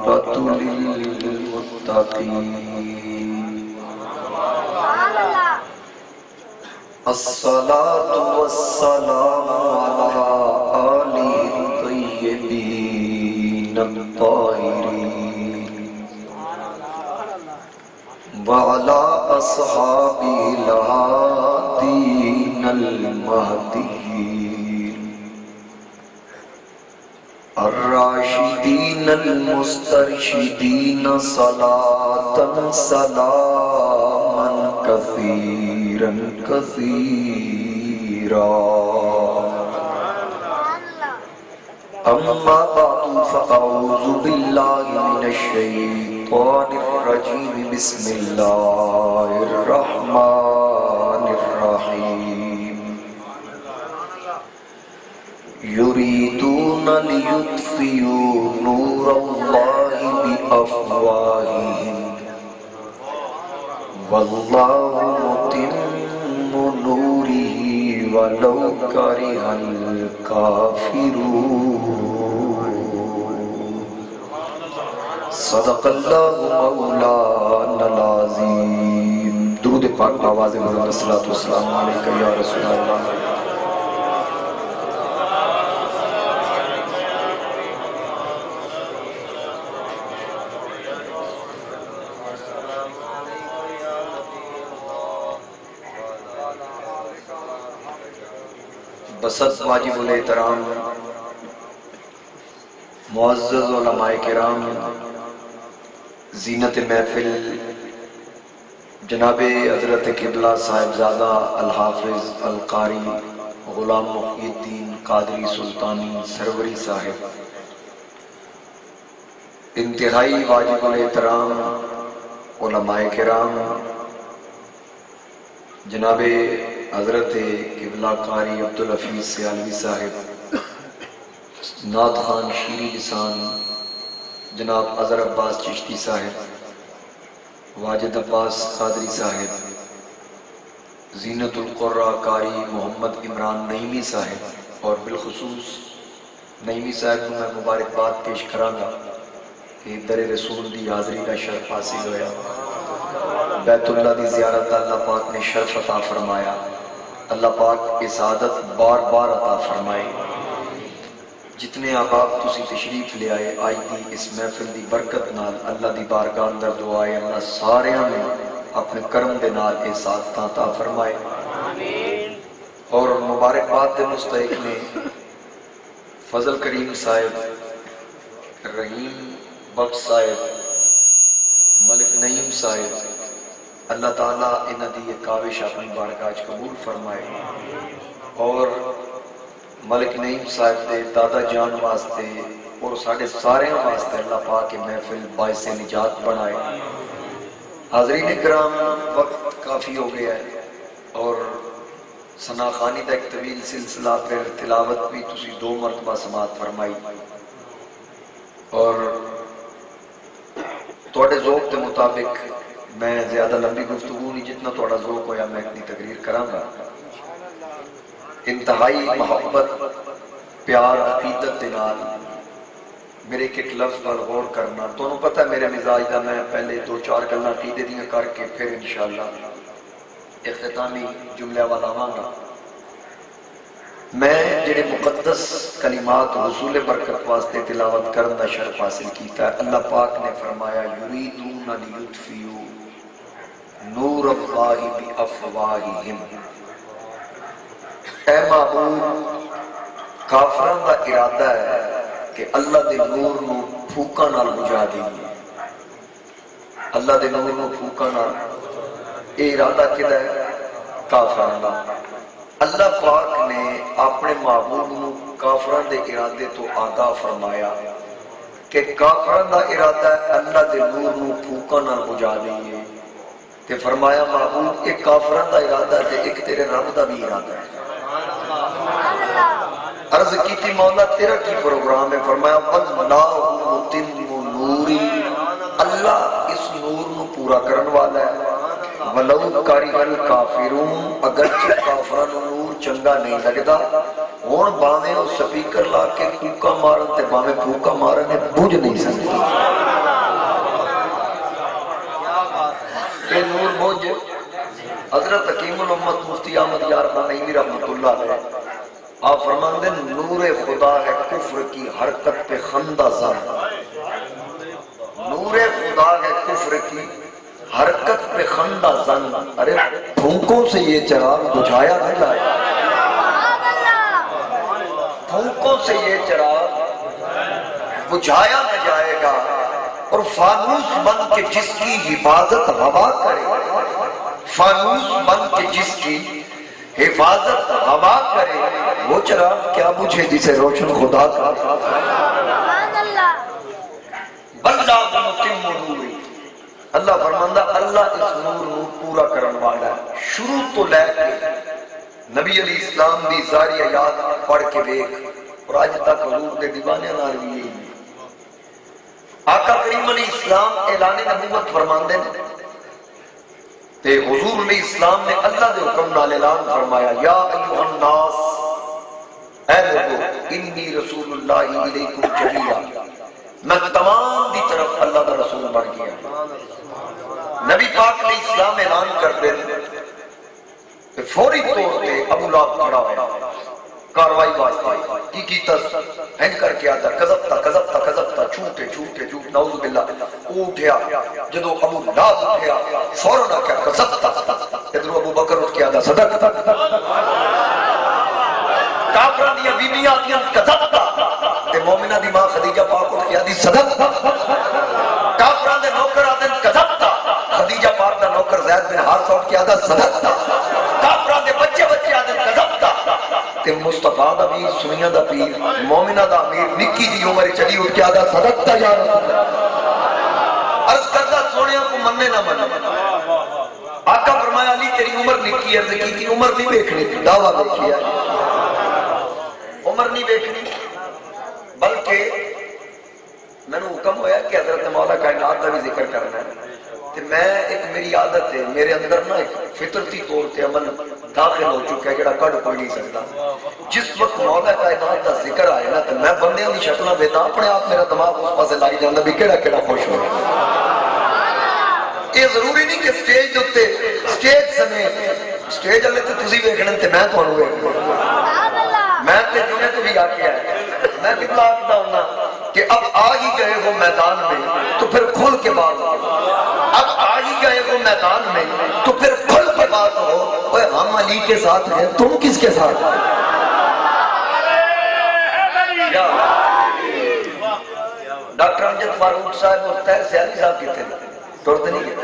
والعاقبة للمتقين الصلاة والسلام على آله الطيبين الطاهرين وعلى أصحابه الهادين المهديين الراشدين المسترشدين صلاة سلاما كثيرا كثيرا. أما بعد فأعوذ بالله من الشيطان الرجيم بسم الله الرحمن الرحيم. يريدون ليطفئوا نور الله بأفواههم والله متم نوره ولو كره الكافرون. صدق اللہ مولانا العظیم. درود پاک آواز بلند الصلاۃ والسلام علیک یا رسول اللہ. بسط واجب الاحترام معزز علماء کرام، زینت محفل جناب حضرت قبلہ صاحبزادہ الحافظ القاری غلام محی الدین قادری سلطانی سروری صاحب، انتہائی واجب الاحترام علماء کرام، جناب حضرت قبلہ قاری عبدالحفیظ سیالوی صاحب، نعت خان شیری لسان جناب اظہر عباس چشتی صاحب، واجد عباس قادری صاحب، زینت القرآ قاری محمد عمران نعیمی صاحب، اور بالخصوص نعیمی صاحب کو میں مبارکباد پیش کراں گا کہ در رسول دی حاضری کا شرف حاصل ہویا، بیت اللہ دی زیارت اللہ پاک نے شرف عطا فرمایا. اللہ پاک اس عادت بار بار عطا فرمائے. جتنے احباب تسی تشریف لے آئے آج دی اس محفل دی برکت نال اللہ دی بارگاہ اندر دعائے اللہ سارے ہمیں اپنے کرم دے نال اے سعادتاں عطا فرمائے. اور مبارکباد دے مستحق نے فضل کریم صاحب، رحیم بخش صاحب، ملک نعیم صاحب، اللہ تعالیٰ انہاں دی یہ کاوش اپنی بارگاہ قبول فرمائے. اور ملک نعیم صاحب دے دادا جان واسطے اور ساڑھے سارے واسطے اللہ پاک کے محفل باعث نجات بنائے. حاضرین کرام، وقت کافی ہو گیا ہے اور ثنا خوانی دا ایک طویل سلسلہ، پھر تلاوت بھی تسی 2 مرتبہ سماعت فرمائی، اور توڑے ذوق دے مطابق میں زیادہ لمبی گفتگو نہیں، جتنا توڑا ذوق ہویا میں اپنی تقریر کراں گا. انتہائی محبت، پیار، عقیدت دے نال میرے ایک لفظ پر غور کرنا. تمہیں پتہ ہے میرے مزاج دا، میں پہلے 2-4 گلاں عقیدے دیاں کر کے پھر انشاءاللہ اختتامی جملے والا آواں گا. میں جڑے مقدس کلمات حصول برکت واسطے تلاوت کرن دا شرف حاصل کیتا ہے، اللہ پاک نے فرمایا یریدون لیطفئوا نور اللہ بافواہہم. اے معبود، کافران دا ارادہ ہے کہ اللہ دے نور نو پھوکا نال بجھا دیں. اللہ دے نور نو پھوکا نال، اے ارادہ کدھا ہے؟ کافران دا. اللہ پاک نے اپنے معبود نو کافران دے ارادے تو آگاہ فرمایا کہ کافران دا ارادہ ہے اللہ دے نور نو پھوکا نال بجھا دیں. تے فرمایا معبود ایک کافران دا ارادہ ہے تے ایک تیرے رب دا بھی ارادہ ہے. عرض کی تھی مولا تیرا کی پروگرام ہے؟ فرمایا واللہ متم نوری، اللہ اس نور نو پورا کرن والا ہے. ولو کریہ الکافرون، اگرچہ کافران نور چنگا نہیں لگدا. ہون باویں او سپیکر لا کے پھوکا مارن تے باویں پھوکا مارن بجھ نہیں سکتی. حضرت حکیم الامت مفتی احمد یار خان نعیمی رحمۃ اللہ علیہ آپ فرماندے نور خدا ہے کفر کی حرکت پہ خندہ زن، نور خدا ہے کفر کی حرکت پہ خندہ زن، ارے پھونکوں سے یہ چراغ بجھایا نہ جائے، پھونکوں سے یہ چراغ بجھایا نہ جائے گا، اور فانوس بن کے جس کی حفاظت ہوا کرے، فانوس بن کے جس کی حفاظت ہوا کرے، وہ چراغ کیا بجھے جسے روشن خدا کا بلّہ متم نوری۔ اللہ فرماندہ اللہ اس نور نور پورا کرن والا ہے، شروع تو لے کے نبی علیہ السلام دی زاری آیات پڑھ کے دیکھ، اور آج تک حضور دے دیوانے نال بھی یہی آقا کریم علیہ السلام اعلان نبوت فرماندے تے حضور علیہ السلام نے اللہ دے حکم نال اعلان فرمایا، یا ایھا الناس، اے لوگو انی رسول اللہ علیکم جمیعا، میں تمام دی طرف اللہ دا رسول بن گیا۔ نبی پاک علیہ السلام اعلان کر دے کہ فوری طور پہ ابو لہب کھڑا ہوا کاروائی واسطے کی کیتا ہنگ کر کے آتا کذبتا کذبتا کذبتا جھوٹے جھوٹے جھوٹ نعوذ باللہ، وہ اٹھیا جدو ابو لہب اٹھیا فوراً آ کیا کذبتا، ادھر ابو بکر اٹھ کے آتا صدقتا، کافران دیا بیبیاں آتیاں کذبتا، تے مومنہ دی ماں خدیجہ پاک اٹھ کے آتی صدقتا، کافران دے نوکر آتے کذبتا، خدیجہ پاک دا نوکر زید بن حارثہ اٹھ کے آتا صدقتا، کافران دے بچے بچے آتے کذبتا، تے مصطفیٰ دا پیر سنیہ دا پیر مومنہ دا امیر نکی دی عمر چلی اٹھ کے آتا صدقتا یا رسول اللہ، عرض کردہ سونیاں کو مننے نہ مننے، آقا فرمایا علی تیری عمر نکی عرض کی تھی، عمر نہیں بیکھنی تھی، دعویٰ بیکھی ہے، عمر نہیں بیکھنی، بلکہ میں نے حکم ہویا کہ حضرت مولا کائنات کا بھی ذکر کرنا ہے، تو میں ایک میری عادت ہے، میرے اندر نا ایک فطرتی طور پہ عمل داخل ہو چکا ہے جڑا کڈ کوئی نہیں سکتا، جس وقت مولا کائنات کا ذکر آئے نا تو میں بندیاں دی شکلاں بیتا اپنے آپ میرا دماغ اس پاسے لائی جاندہ بھی کیڑا کیڑا خوش ہو یہ ضروری نہیں کہ سٹیج دوتے سٹیج سمیت سٹیج والے تو تسی ویکھنا تے میں تھانوں ویکھنا، میں تے جنے تو بھی آ کے آیا، میں بھی آکھدا ہونا کہ اب آ ہی گئے وہ میدان میں تو پھر کھل کے بات ہو، اب آ ہی گئے وہ میدان میں تو پھر کھل کے بات ہو، اوے ہم علی کے ساتھ ہیں تم کس کے ساتھ ہیں؟ ڈاکٹر امجد فاروق صاحب اور طاہر سیالی صاحب کتے ہیں ٹورتے نہیں گئے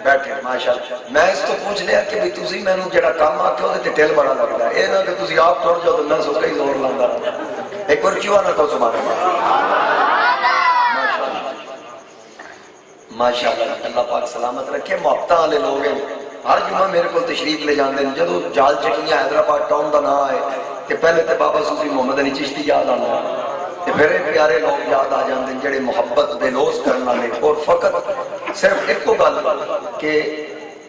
بیٹھے ماشاءاللہ، میں اس تو پوچھ لیا کہ بھی تسی میں نے جڑا کام آکے ہوتے تے ٹیل بڑا لگتا ہے، اے نا کہ تسی آپ ٹور جاؤ تو میں سو کئی زور لاندہ رہا، ایک بار کیوں آنا کو سبحان ماشاءاللہ، اللہ پاک سلامت رکھے، محبتہ والے لوگ ہیں، ہر جمعہ میرے کو تشریف لے جاندے ہیں، جدو جال چکنیاں حیدرآباد ٹاؤن دا نہ آئے کہ پہلے تے بابا صوفی محمد علی چشتی یاد آنا تے پھر پیارے لوگ یاد آ جاندے ہیں جڑے محبت بے لوز کرنا لے، اور فقط صرف ایک کو گل کہ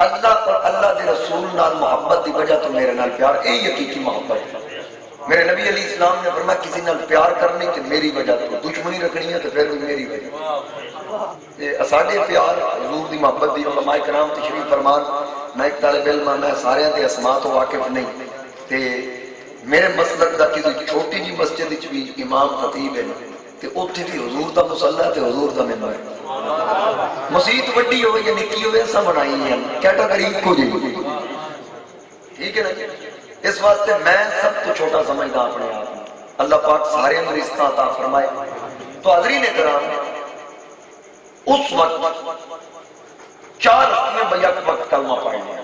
اللہ اور اللہ دے رسول نال محبت دی وجہ تو میرے نال پیار، اے حقیقی محبت ہے۔ میرے نبی علیہ السلام نے فرمایا کسی نال پیار کرنی کہ میری وجہ تو دشمنی رکھنی ہے تو پھر بھی میری وجہ، ساڈے پیار حضور دی محبت دی علماء کرام تشریف فرمان، میں ایک طالب علم میں سارے دے اسماء تو واقف نہیں تے میرے مسلک دا کسی چھوٹی جی مسجد وچ بھی امام خطیب ہے تے اوتھے بھی حضور دا مصلی تے حضور دا ممبر ہے، مسجد وڈی ہوئے یا نکی ہوئے سب بنائی ہیں کیٹاگری کو جی، ٹھیک ہے نا، اس واسطے میں سب تو چھوٹا سمجھتا اپنے آپ، اللہ پاک سارے میں رزقاں عطا فرمائے۔ تو حضرین کرام اس وقت چار ہستیاں بیک وقت کلمہ پڑھ لیا،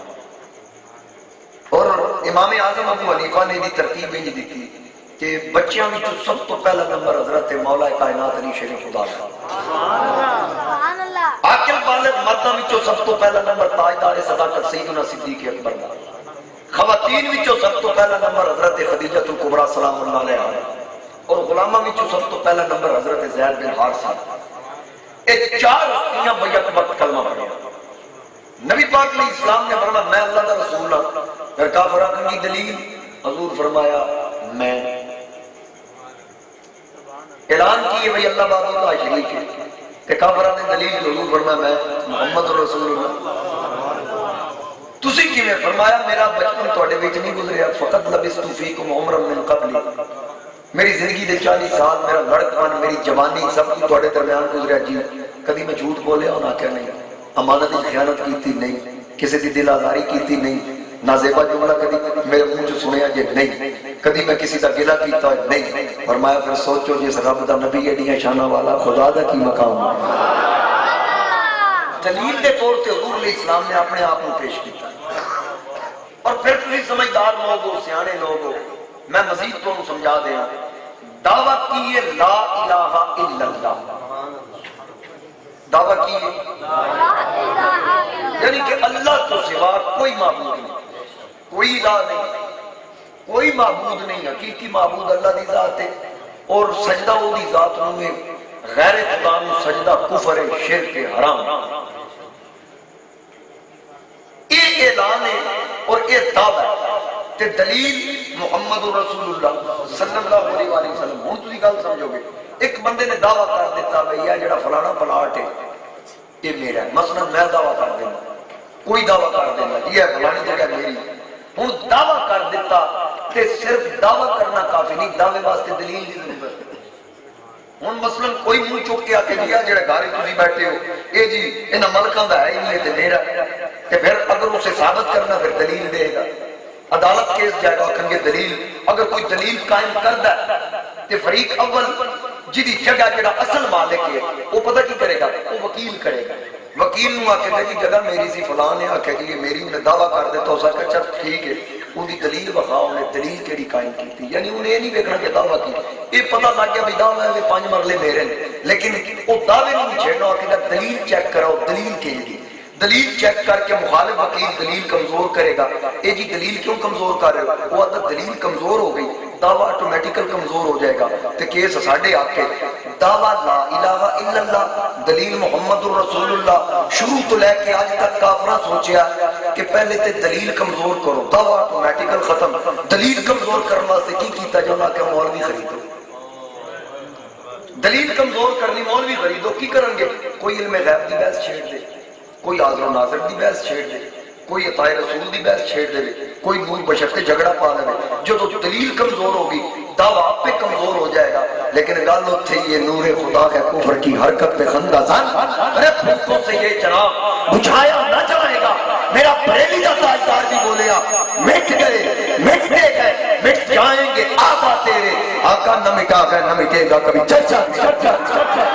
اور امام اعظم ابو حنیفہ نے دی ترتیب ہی دی تھی کہ بچیاں میں سب تو پہلا نمبر حضرت مولا کائنات علی شیر خدا عاقل بالغ مرداں وچوں سب تو پہلا نمبر تاجدار صداقت سیدنا صدیق اکبر دا، خواتین وچوں سب تو پہلا نمبر حضرت خدیجہ الکبریٰ سلام اللہ علیہا، اور غلامہ وچوں سب تو پہلا نمبر حضرت زید بن حارثہ، ایک چار ہستیاں بیک وقت کلمہ پڑھا۔ نبی پاک علیہ السلام نے فرمایا میں اللہ کا رسول ہوں، پھر کافر آقا کی دلیل، حضور فرمایا میں اعلان کیے بھئی اللہ بابا اللہ شریک ہے، کہ کافرہ نے دلیل، حضور فرمایا میں محمد رسول اللہ، تسی کیویں فرمایا میرا بچپن تواڈے وچ نہیں گزریا، فقط لبثت فیکم عمرا من قبلی، میری زندگی دے 40 سال، میرا لڑکپن، میری جوانی سب کچھ تواڈے درمیان گزریا جی۔ کدی میں جھوٹ بولیا انہاں کہ نہیں، امانت کی خیانت کیتی نہیں، کسی دی دل آزاری کیتی نہیں، نازیبا جملہ کدی میرے منہ چ سنیا جے نہیں، کدی میں کسی دا گلہ کیتا نہیں۔ فرمایا پھر سوچو جس رب دا نبی ایڈیاں شاناں والا، خدا دا کی مقام ہے۔ دلیل کے طور سے حضور علیہ السلام نے اپنے آپ کو پیش کیا۔ اور پھر تسی سمجھدار لوگ ہو، سیانے لوگ ہو، میں مزید تو سمجھا دیا، دعویٰ کیے لا الہ الا اللہ، دعویٰ کیے یعنی کہ اللہ تو سوا کوئی معبود نہیں، کوئی الہ نہیں، کوئی معبود نہیں، حقیقی معبود اللہ دی ذات ہے، اور سجدہ وہ دی ذات ہوئے، غیر خدا میں سجدہ کفر شرک حرام۔ یہ اعلان ہے اور یہ دعویٰ تے دلیل محمد رسول اللہ صلی اللہ علیہ وسلم۔ ہوں تسی گل سمجھو گے، ایک بندے نے دعویٰ کر دیتا بھئی یہ جڑا فلانا پلاٹ ہے یہ میرا ہے، مثلا میں دعویٰ کر دینا، کوئی دعویٰ کر دینا یہ فلانی جگہ میری، ہوں دعویٰ کر دیتا تے صرف دعویٰ کرنا کافی نہیں، دعوے واسطے دلیل کی ضرورت ہے۔ ہوں مثلا کوئی منہ چوک کے آ کے جی جڑے گھر تسی بیٹھے ہو اے جی انہاں ملکاں دا ہے ہی تے میرا، تے پھر اگر اسے ثابت کرنا پھر دلیل دے گا، عدالت کیس جائے گا، آکھیں گے دلیل۔ اگر کوئی دلیل قائم کردا ہے تے فریق اول جدی جگہ جڑا اصل مالک ہے وہ پتہ کی کرے گا، وہ وکیل کرے گا، وکیل نو آکھے گا جی جگہ میری سی فلان ہے، آکھے گی یہ میری، انہیں دعویٰ کر دیتا ہو سکتا چل ٹھیک ہے، انہی دلیل بخواہ انہیں دلیل کیڑی قائم کی تھی، یعنی انہیں یہ نہیں دیکھنا کہ دعویٰ کی، یہ پتہ لگ گیا بھی دعویٰ ہے 5 مرلے میرے ہیں، لیکن وہ دعوے نہیں چھیڑنا، آکھے گا دلیل چیک کرو، دلیل کیڑی، دلیل چیک کر کے مخالف وکیل دلیل کمزور کرے گا، اے جی دلیل کیوں کمزور کر رہے ہو، وہ آتا دلیل کمزور ہو گئی، دعویٰ آٹومیٹیکل کمزور ہو جائے گا، تے کیس ساڑھے آکے دعویٰ لا الہ الا اللہ، دلیل محمد رسول اللہ، شروع تو لے کے آج تک کافرہ سوچیا کہ پہلے تے دلیل کمزور کرو، دعویٰ آٹومیٹیکل ختم، دلیل کمزور کرنا سے کی کیتا جانا کہ مولوی خریدو، دلیل کمزور کرنی مولوی خریدو، کی کریں گے؟ کوئی علم غیب دی بحث چھیڑ دے، کوئی حاضر و ناظر دی بحث چھیڑ دے، کوئی عطاء رسول دی بحث چھیڑ دے، کوئی نور بشر تے جھگڑا پا لے، جو تو دلیل کمزور ہوگی دعویٰ آپ پہ کمزور ہو جائے گا، لیکن گالو تھے یہ نور خدا ہے کفر کی حرکت پہ خندہ زن، ارے پھوٹوں سے یہ جناب بجھایا نہ جائے گا، میرا بریلی کا تاجدار بھی بولیا مٹ گئے مٹتے گئے مٹ جائیں گے آبا تیرے، آقا نہ مٹا گئے نہ مٹے گا کبھی چرچا چرچا چرچا۔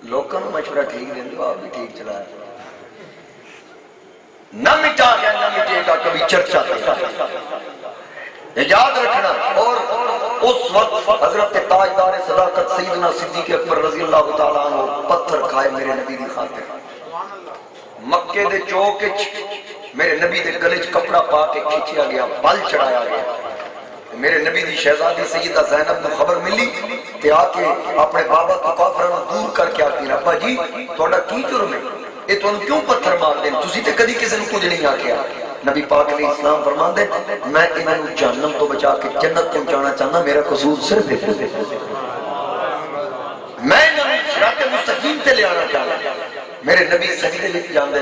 لوگوں نے مشورہ ٹھیک دیں دو، آپ بھی ٹھیک چلا ہے، نہ مٹا گیا نہ مٹے گا کبھی چرچا یہ یاد رکھنا۔ اور اس وقت حضرت تاجدار صداقت سیدنا صدیق اکبر رضی اللہ تعالیٰ عنہ پتھر کھائے میرے نبی دی خاطر، مکے دے چوکچ میرے نبی دے گلچ کپڑا پا کے کھینچیا گیا، بل چڑھایا گیا، میرے نبی دی شہزادی سیدہ زینب نے خبر ملی تے آکے اپنے بابا کو کافروں دور کر کے آتی ربا جی تھوڑا کی جرم ہے، یہ تو کیوں پتھر مار دیں، تسی تے کدی کسی نے کچھ نہیں آکیا۔ نبی پاک علیہ السلام فرمان دے میں انہوں جہنم تو بچا کے جنت پہنچانا چاہنا، میرا قصور صرف ہے، میں انہوں صراط مستقیم تے لے آنا چاہنا۔ میرے نبی سجدے لکھ جاندے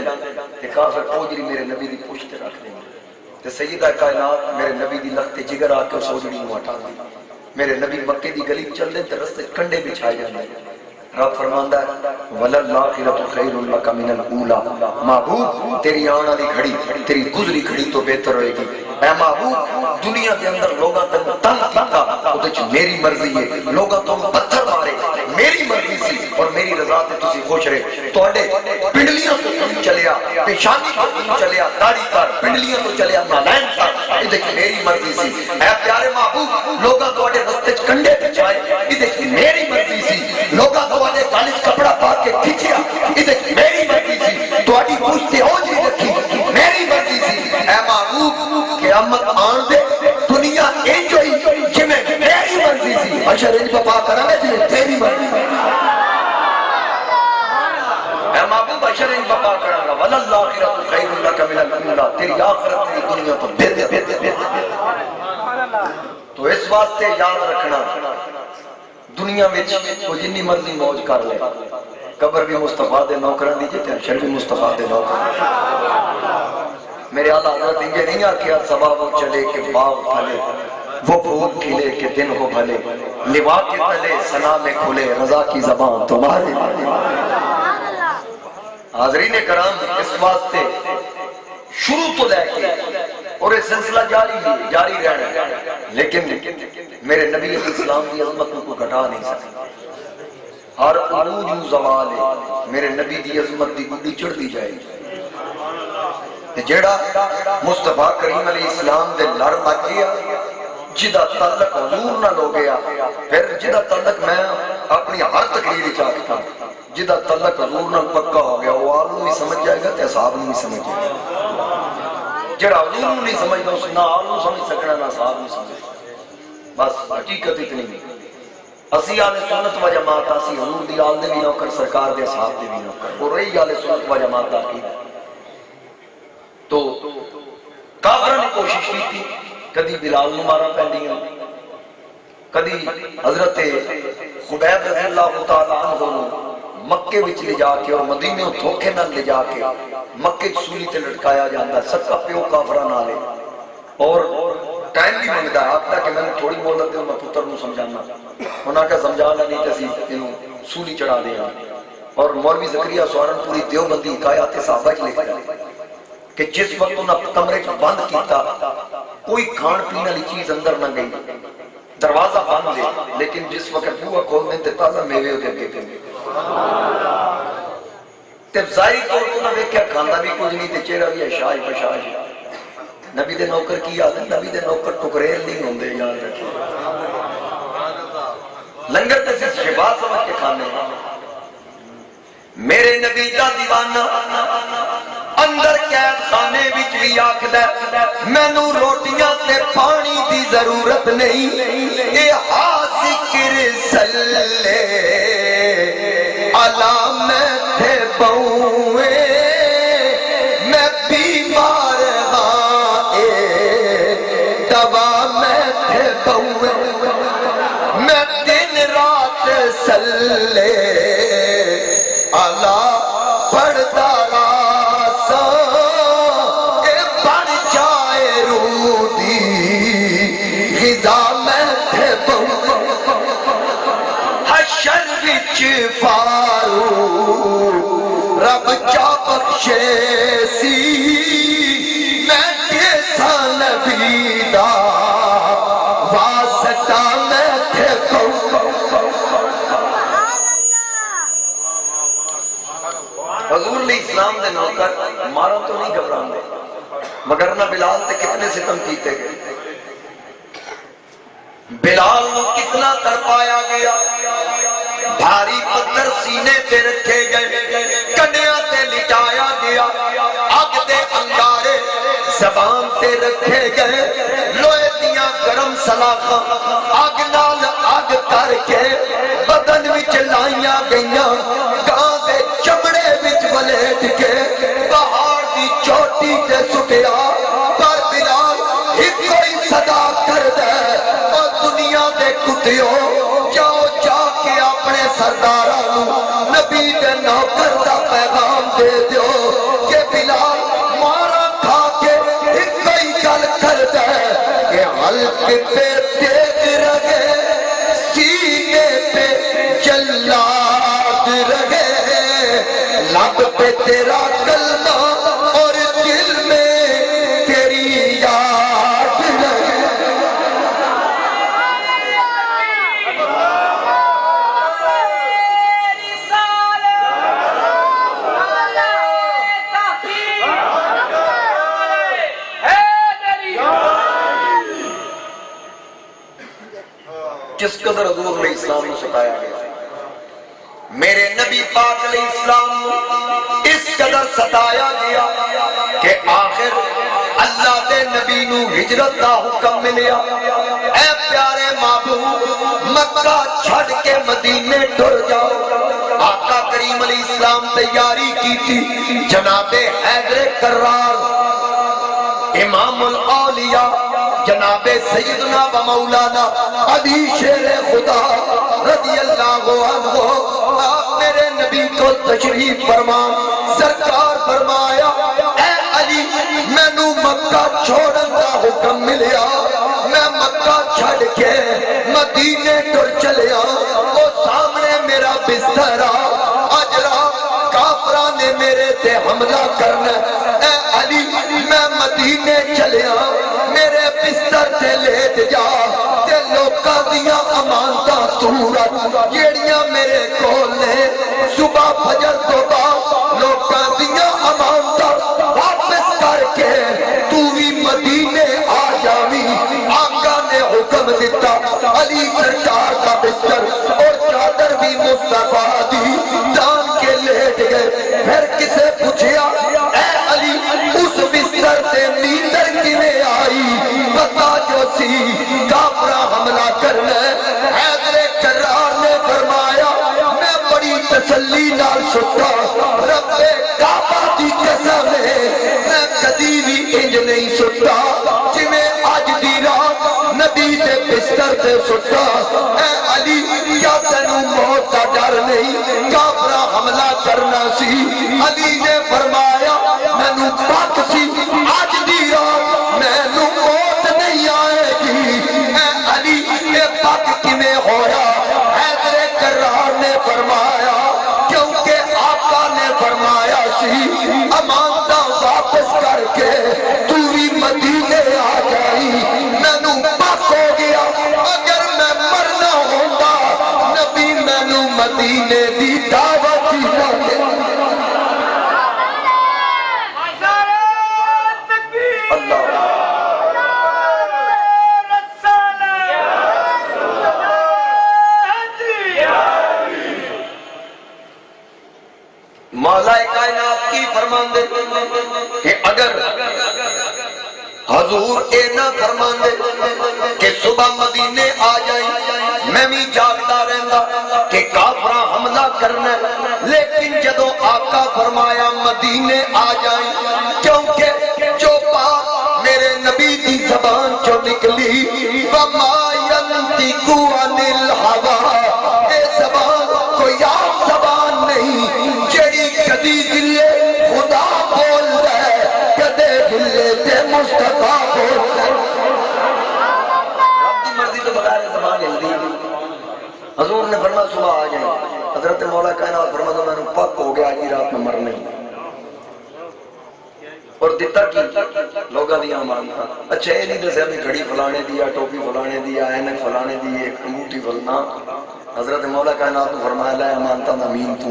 تے کافر پوجری میرے نبی دی پشت رکھ دیں، تے سیدہ کائنات میرے نبی دی لخت جگر آ کے سوجڑی نو ہٹا دی، میرے نبی مکے دی گلی چل دے تے رستے کنڈے بچھائے جاندے، رب فرماندا ہے وَلَلْآخِرَةُ خَيْرٌ لَكَ مِنَ الْأُولَى، محبوب تیری آن والی گھڑی تیری گزری گھڑی تو بہتر ہوئے گی، اے محبوب دنیا کے اندر لوگاں تم تنگ کیتا اودے چ میری مرضی ہے، لوگاں تم پتھر مارے میری مرضی سی اور میری رضا تے تسی خوش رہے، تواڈے پنڈلیاں تو کیوں چلیا، پیشانی تو کیوں چلیا، داڑھی کر پنڈلیاں تو چلیا نالین کر، اودے چ میری مرضی سی، اے پیارے محبوب لوگاں تواڈے رستے چ کنڈے بچھائے اودے چ میری مرضی سی، لوگاں تواڈے گل چ کپڑا پا کے کھچیا اودے چ میری مرضی سی، تواڈی پشت اوجری رکھی میری مرضی سی، اے محبوب قیامت آن دے دنیا انج ہوئی جویں میری مرضی سی، اشر انج پا کراں گے جویں تیری مرضی سی، اے محبوب اشر انج پا کراں گا وَلَلْآخِرَةُ خَيْرٌ کا من الاولا، تیری آخرت تیری دنیا تو بہتر۔ تو اس واسطے یاد رکھنا دنیا میں کوئی جنی مرضی موج کر لے، قبر بھی مصطفیٰ دے نوکران دی جیتے ہیں، شر بھی مصطفیٰ دے نوکران۔ میرے آلہ حضرت انجھے نہیں آکھیا صبا وہ چلے کہ باغ پھلے، وہ پھول کھلے کہ دن ہو بھلے، لوا کے تلے ثنا میں کھلے، رضا کی زبان تمہارے۔ حاضرین کرام، اس واسطے شروع تو لے کے اور یہ سلسلہ جاری رہنا، لیکن میرے نبی علیہ السلام کی عظمت کو گھٹا نہیں سکتا۔ ہر عروج و زوال ہے، میرے نبی دی عظمت دی گڈی چڑھ دی جائے گی۔ جیڑا مصطفیٰ کریم علیہ السلام دے لڑ لگ گیا، جدہ تعلق حضور نہ لو گیا، پھر جدہ تعلق میں اپنی ہر تقریر چاہتا جدہ تعلق حضور نہ پکا ہو گیا، وہ آل نہیں سمجھ جائے گا تے صاحب نہیں سمجھ جائے گا۔ جڑا حضور نہیں سمجھنا اس نہ آل نہیں سمجھ سکنا نہ صاحب نہیں سمجھ۔ بس حقیقت اتنی نہیں۔ اسی آل سنت و جماعت، اسی حضور دی آل دے بھی نوکر، سرکار دے صاحب دے بھی نوکر، اور رہی آل سنت و جماعت کی۔ تو کافرہ نے کوشش کی تھی، کدی بلال نو مارا پہنڈیاں، کدی حضرت خبیب رضی اللہ تعالیٰ عنہ مکے وچ لے جا کے اور مدینے دھوکے نہ لے جا کے مکے سولی تے لٹکایا جاتا ہے، سب کا پیو کافرہ نہ لے، اور ٹائم بھی منگتا ہے، آتا کہ میں نے تھوڑی مہلت دے میں پتر نو سمجھانا، انہاں کا سمجھانا نہیں تسی انہوں سولی چڑھا دیا۔ اور مولوی زکریا سہارنپوری دیوبندی حکایات صحابہ چ لکھتا ہے کہ جس وقت انہاں کمرے چ بند کیتا، کوئی کھان پینے والی چیز اندر نہ گئی، دروازہ بند ہے، لیکن جس وقت بوہا کھول دیں تے تازہ میوے ہوتے اگے گئے۔ تے ظاہری طور تو نہ ویکھیا کھاندا بھی کچھ نہیں تے چہرہ بھی اشاش بشاش۔ نبی دے نوکر کی یاد ہے؟ نبی دے نوکر ٹکریل نہیں ہوندے، یاد رکھیں۔ لنگر تے صرف شفا سمجھ کے کھانے۔ میرے نبی دا دیوانہ اندر قید خانے وچ بھی آکھدا مینوں روٹیاں تے پانی دی ضرورت نہیں، اے ہا ذکر صلی علی میں تھے بہوئے، میں بیمار ہاں اے دوا میں تھے بہوئے، میں دن رات صلی علی پڑھتا راسا، اے بڑھ جائے روح دی غذا میں تھے بہوئے، حشر وچ فاروق رب چا بخشے سی، میں کیسا نبی دا واسطہ میں تھے بہوئے۔ حضور علیہ السلام دے نوکر مارا تو نہیں گھبران دے، مگر نہ بلال تے کتنے ستم کیتے گئے، بلال نو کتنا تڑپایا گیا، بھاری پتھر سینے تے رکھے گئے، کنیاں تے لٹایا گیا، آگ دے انگارے زبان تے رکھے گئے، لوہے دیاں گرم سلاخاں آگ نال آگ کر کے بدن وچ لائیاں گئیاں، گاں دے چمڑے وچ ولیٹ کے پہاڑ دی چوٹی تے سٹیا، پر بلال ایک کوئی صدا کر دے، اور دنیا دے کتیوں جاؤ جا کے اپنے سردارانو نبی دے نوکر دا پیغام دے دیو کہ بلال مارا کھا کے ایک کوئی گل کر دے کہ حلق پہ تیغ رہے، سینے پہ جلاد رہے، لب پہ تیرا کلمہ اور دل میں تیری یاد رہے۔ کس قدر حضور علیہ السلام نے ستایا گیا، میرے نبی پاک علیہ السلام اس قدر ستایا گیا کہ آخر اللہ دے نبی نو ہجرت دا حکم ملیا، اے پیارے محبوب مکہ چھڑ کے مدینے ٹر جاؤ، آقا کریم ابراہیم علیہ السلام تیاری کی تھی، جناب حیدر کرار امام الاولیاء جناب سیدنا و مولانا علی شیر خدا رضی اللہ عنہ آپ میرے نبی کو تشریف فرمان، سرکار فرمایا اے علی میں نو مکہ چھوڑن دا حکم ملیا، میں مکہ چھڑ کے مدینے ٹر چلیا، وہ سامنے میرا بستر اجرا کافرہ نے میرے تے حملہ کرنا، اے علی میں مدینے چلیا میرے بستر تے لیٹ جا تے لوکاں دیاں امانتاں تو رکھ جیڑیاں میرے کول نے، صبح فجر تو بعد لوکاں دیاں امانتاں واپس کر کے تو بھی مدینے آ جاوی۔ آقا نے حکم دیتا، علی سرکار کا بستر اور چادر بھی مصطفیٰ دی ڈال کے لیٹ گئے۔ پھر کسے پوچھیا اے علی اس بستر سے نیندر کیویں آئی؟ پتا جو سی کافرہ حملہ کرنا ہے۔ حیدر کرار نے فرمایا میں بڑی تسلی نال ستا، رب کعبہ دی قسم ہے میں کدی بھی انج نہیں ستا جویں اج دی رات نبی دے بستر تے ستا۔ اے علی کیا تینوں موت دا ڈر نہیں؟ کافرہ حملہ کرنا سی۔ علی نے فرمایا مینوں پک سی اج دی رات مینوں موت نہیں آئے گی۔ اے علی یہ پک کیویں ہویا؟ حیدر کرار نے فرمایا کیونکہ آقا نے فرمایا سی امانتاں واپس کر کے تو بھی مدینے آ جائی، مینوں پک ہو گیا۔ اگر میں مرنا ہوتا نبی مینوں مدینے دی دعوت ہی نہ دے۔ مولا کائنات کی فرمان دے کہ اگر حضور اے نہ فرمان دے کہ صبح مدینے آ جائیں میں بھی جاگتا رہندا کہ کافرہ حملہ کرنا، لیکن جدو آقا فرمایا مدینے آ جائیں، کیونکہ جو بات میرے نبی دی زبان جو نکلی وَمَا يَنْتِقُ عَنِ الْهَوَىٰ، اے زبان کوئی عام زبان نہیں جیڑی کدی دلے خدا بول دے کدے دلے تے مصطفیٰ بول دے۔ رب دی مرضی تو بغیر زبان ہلدی نہیں۔ حضور نے فرمایا صبح آ جائیں، حضرت مولا کائنات فرمایا میں نے پک ہو گیا آج رات میں مرنا ہی، اور دیتا کی لوگاں دیا مانتا۔ اچھا یہ نہیں دسیا بھی گھڑی فلانے دیا، ٹوپی فلانے دیا، اینک فلانے دی، ایک انگوٹھی فلانا۔ حضرت مولا کائنات نے فرمایا لے امانتا امین تو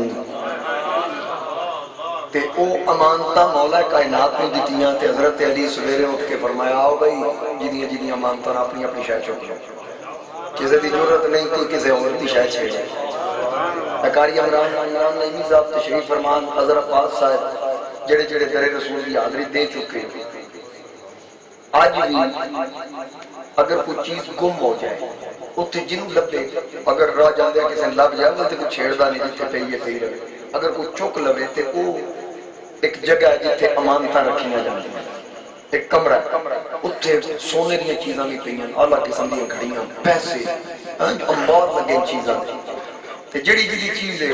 تے او امانتا مولا کائنات نے دیتیاں تے حضرت علی سویرے اٹھ کے فرمایا آؤ بھائی جنیاں جنیاں امانتا اپنی اپنی شاہ چک لو، کسی دی ضرورت نہیں کوئی کسی اور دی شاہ چھیڑے۔ اکاری عمران نعیمی صاحب تشریف فرمان حضر عباس صاحب جڑے جڑے در رسول کی حاضری دے چکے، آج بھی اگر کوئی چیز گم ہو جائے اتھے جنوں لبے، اگر راہ جاندے کسی نے لب جائے تے کوئی چھیڑ دا نہیں جتھے پہیے پہی رہے، اگر کوئی چک لبے تے او ایک جگہ ہے جتھے امانتاں رکھیاں جاندی ہیں، ایک کمرہ ہے اتھے سونے دیا چیزاں بھی پہیاں، اعلیٰ قسم دیا گھڑیاں، پیسے، انبار لگے چیزاں، تے جڑی جڑی چیز ہے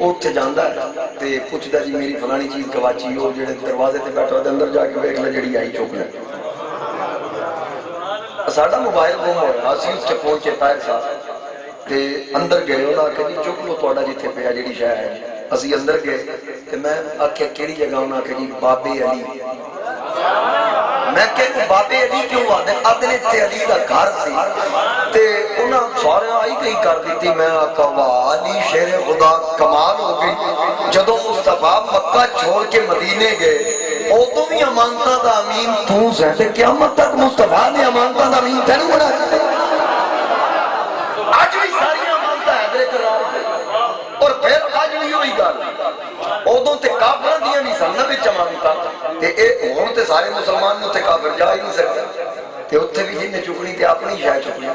اتھے جاندہ ہے تے پوچھدا جی میری فلانی چیز گواچی ہو، جڑے دروازے تے بیٹھا دے اندر جا کے بیٹھ لے جڑی آئی چک لے۔ ساڑھا موبائل گم ہویا، اسی اس کے پہنچے طاہر صاحب تے اندر گئے انہاں کہ جی چک لو تھوڑا جتھے پیا جڑی شے ہے۔ اسی اندر گئے تے میں آکھیا کیڑی جگہ انہاں کہ جی بابے علی۔ میں کہ بابے علی کیوں آدھے؟ آدھے تے علی دا گھر سی تے انہاں سارے آئی کہیں کر دیتی۔ میں آکھا واہ علی شیر خدا کمال ہو گئی، جدو مصطفیٰ مکہ چھوڑ کے مدینے گئے اوتوں بھی امانتاں دا امین تو سے تے قیامت تک مصطفیٰ نے امانتاں دا امین تینوں بنا کے آج بھی ساری امانتاں حیدر کرار، اور پھر آج بھی ہوئی گل ادوں تے کافراں دیاں نہیں سن وچ امانتاں تے اے ہن تے سارے مسلمان نے تے کافر جا ہی نہیں سکتے تے اوتھے بھی جن نے چکنی تے اپنی شے چکنی،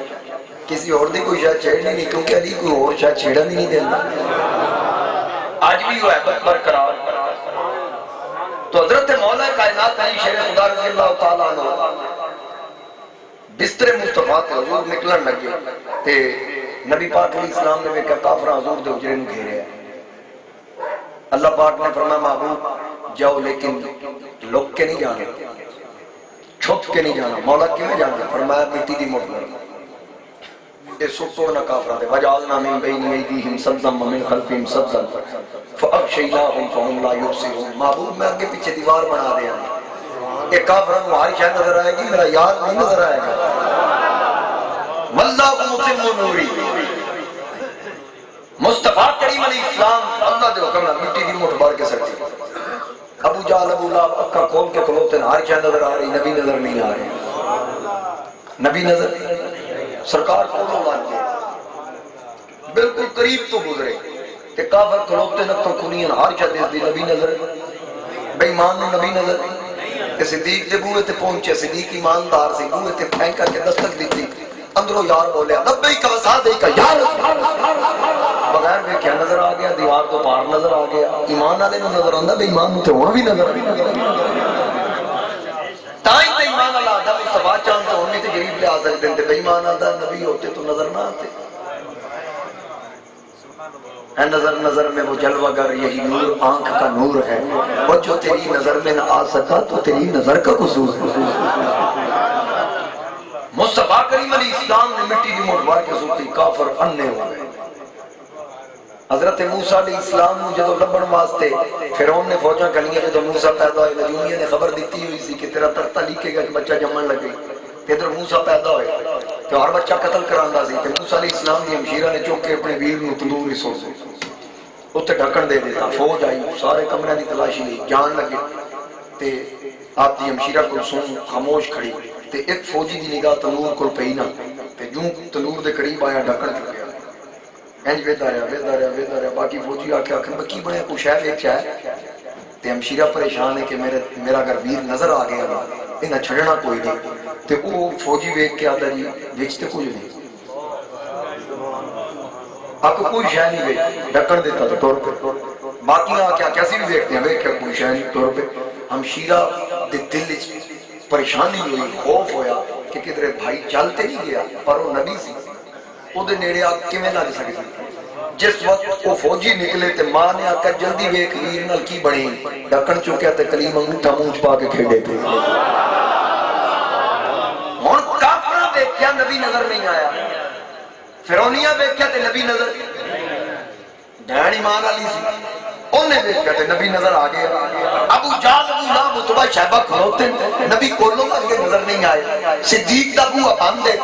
کسی اور دی کوئی شے چھیڑنی نہیں، کیونکہ علی کوئی اور شے چھیڑن ہی نہیں دیندا۔ آج بھی وہ عبادت برقرار۔ تو حضرت مولا کائنات علی شیر خدا رضی اللہ تعالیٰ عنہ بستر مصطفیٰ تے حضور نکلن لگے تے نبی پاک علیہ السلام نے کہا کافر حضور دے اجرے نو گھیرے ہیں۔ اللہ پاک نے فرمایا محبوب جاؤ لیکن لوگ کے نہیں جانے، چھپ کے نہیں جانا۔ مولا کیوں نہیں جانا؟ فرمایا مٹی دی مٹھ لڑ اے سوچو نہ کافرہ دے وجعلنا من بین ایدیہم سدا ومن خلفہم سدا فاغشیناہم فہم لا یبصرون۔ محبوب میں آگے پیچھے دیوار بنا دیا یہ کافرہ تمہاری شاید نظر آئے گی، میرا یار نہیں نظر آئے گا۔ واللہ متم نوری، مصطفیٰ کریم علیہ السلام اللہ دے حکم نال مٹی دی مٹھ بار کے سکتی۔ ابو جہل ابو لہب اکھاں کھول کے کھلوتے ہر شے نظر آ رہی، نبی نظر نہیں آ رہے۔ نبی نظر سرکار کھولو لانتے بالکل قریب تو گزرے کہ کافر کھلوتے نکھاں کھلیاں ہر شے دس دی، نبی نظر بے ایمان نو نبی نظر کہ صدیق دے بوئے تے پہنچے، صدیق ایماندار سی، بوئے تے پھینکا کے دستک دیتی، اندروں یار بولیا لبیک و سعدیک یا رسول اللہ، بغیر دیکھیا نظر آ گیا، دیوار تو پار نظر آ گیا۔ ایمان والے نو نظر آندا، بے ایمان نو تے ہن بھی نظر آندا۔ تائیں تے ایمان والا آدھا مصطفیٰ چاند تو ہن بھی تے غریب لے آ سکدے تے بے ایمان آدھا نبی ہوتے تو نظر نہ آتے۔ اے نظر نظر میں وہ جلوہ گر یہی نور آنکھ کا نور ہے، وہ جو تیری نظر میں نہ آ سکا تو تیری نظر کا قصور ہے۔ مصطفیٰ کریم علیہ السلام نے مٹی دی مٹھ مار کے سوتی، کافر انے ہو گئے۔ حضرت موسیٰ علیہ السلام نے جدو لبن واسطے فرعون نے فوجاں کھلیاں، جدو موسیٰ پیدا ہوئے نجومیہ نے خبر دیتی ہوئی سی کہ تیرا تختہ لیکے گا کہ بچہ جمن لگے، ادھر موسیٰ پیدا ہوئے تو ہر بچہ قتل کراندا سی کہ موسیٰ علیہ السلام دی ہمشیرہ نے چوک کے اپنے ویر نو تندور سو اتنے ڈھکن دے دیتا۔ فوج آئی، سارے کمرے دی تلاشی لی، جان لگے تے آپ دی ہمشیرہ کلثوم خاموش کھڑی تے ایک فوجی دی نگاہ تنور کو پئی نہ تے جوں تنور دے قریب آیا ڈھکن چکیا، انج ویدا رہا، باقی فوجی آ کے آخر کی بنے کچھ ہے ویکھیا ہے تے ہمشیرہ پریشان ہے کہ میرا اگر ویر نظر آ گیا نا انہیں چھڑنا کوئی نہیں تے وہ فوجی ویکھ کے آتا جی وچ تے کچھ نہیں، آپ کو کوئی شے نہیں ویکھ ڈھکن دیتا تو ٹر پہ، باقی آ کے کیسی بھی دیکھتے ہیں ویکھیا کوئی شے نہیں ٹر پہ۔ ہمشیرہ دے دل پریشانی ہوئی، خوف ہویا کہ کدھر بھائی چلتے نہیں گیا، پر وہ نبی سی وہ دے نیڑے آ کیویں لگ سکتی۔ جس وقت وہ فوجی نکلے تے ماں نے آکا جلدی ویکھ ویر نال کی بنی، ڈھکن چکیا تے کلیم انگوٹھا منہ چ پا کے کھیڈے پے۔ ہن کافراں ویکھیا نبی نظر نہیں آیا، فرعونیاں ویکھیا تے نبی نظر، ڈھین ایمان والی سی انہیں ویکھیا تے نبی نظر آ گیا۔ ابو جہل ابو لہب اتبا شیبہ کھلوتے نبی کولوں لگ کے نظر نہیں آئے، صدیق دا بوہا بند ہے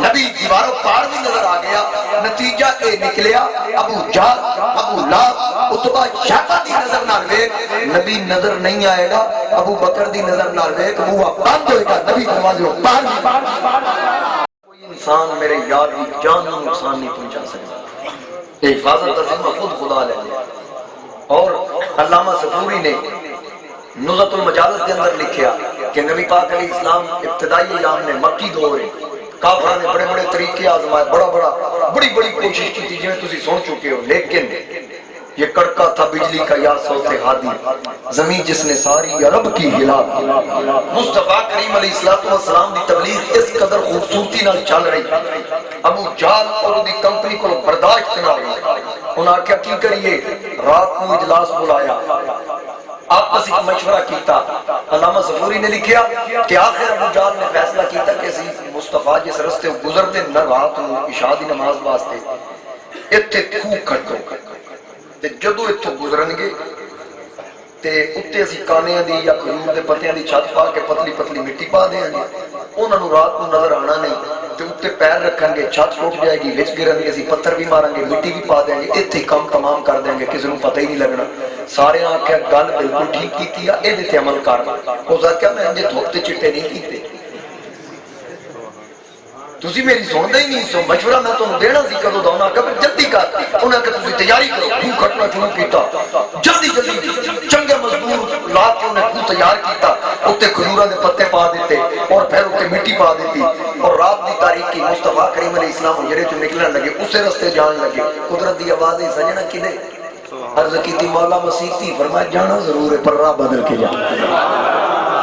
نبی دیواروں پار بھی نظر آ گیا۔ نتیجہ اے نکلیا ابو جہل ابو لہب اتبا شیبہ دی نظر نال ویکھ نبی نظر نہیں آئے گا، ابو بکر دی نظر نال ویکھ بوہا بند ہوئے گا، نبی دروازے پار نہیں۔ کوئی انسان میرے یار کی جان کو نقصان نہیں پہنچا سکتا، حفاظت ذمہ خود خدا لے لے۔ اور علامہ صفوری نے نزہۃ المجالس کے اندر لکھیا کہ نبی پاک علیہ السلام ابتدائی ایام نے مکی دور کافرہ نے بڑے بڑے طریقے آزمائے، بڑی کوشش کی تھی جنہیں تسی سن چکے ہو، لیکن یہ کڑکا تھا بجلی کا یا صوت ہادی، زمین جس نے ساری عرب کی ہلا۔ مصطفیٰ کریم علیہ السلام دی تبلیغ اس قدر خوبصورتی نال چل رہی، ابو جہل اور دی کمپنی کو برداشت نہ ہوئی، انہاں کیا کی کریے، رات کو اجلاس بلایا، آپس ایک مشورہ کیتا۔ علامہ صفوری نے لکھیا کہ آخر ابو جہل نے فیصلہ کیتا کہ اسی مصطفیٰ جس رستے گزرتے نہ رات کو عشاء دی نماز واسطے اتھے کھو کھڑکو تے جدو اتھو گزرن گے تے اتے اسی کانیاں دی یا کھجور دے پتیاں دی چھت پا کے پتلی مٹی پا دیں گے، انہاں نوں رات کو نظر آنا نہیں تے اتے پیر رکھن گے، چھت ٹوٹ جائے گی، وچ گرن گے، اسی پتھر بھی ماریں گے، مٹی بھی پا دیں گے، اتھے کام تمام کر دیں گے، کسی نوں پتہ ہی نہیں لگنا۔ سارے آکھیا گل بالکل ٹھیک کیتی ہے، اے تے عمل کر۔ او ذات کیا میں انجے دھوپ تے چٹے نہیں کیتے، تسی میری سنتے ہی نہیں سو، مشورہ میں تمہیں دینا سی کدو دا، انہاں کہا جلدی کر، انہاں کہا تسی تیاری کرو، کھو کھٹنا شروع کیتا، جلدی چنگے مزدور لا کے انہیں کھو تیار کیتا، اتے کھجوراں دے پتے پا دیتے اور پھر اتے مٹی پا دیتی، اور رات دی تاریکی مصطفیٰ کریم علیہ السلام جڑے چ نکلنے لگے، اسے رستے جان لگے۔ قدرت دی آواز ہی سجنا کدے عرض کی تھی مولا مسیحی، فرمایا جانا ضرور ہے پر راہ بدل کے جا،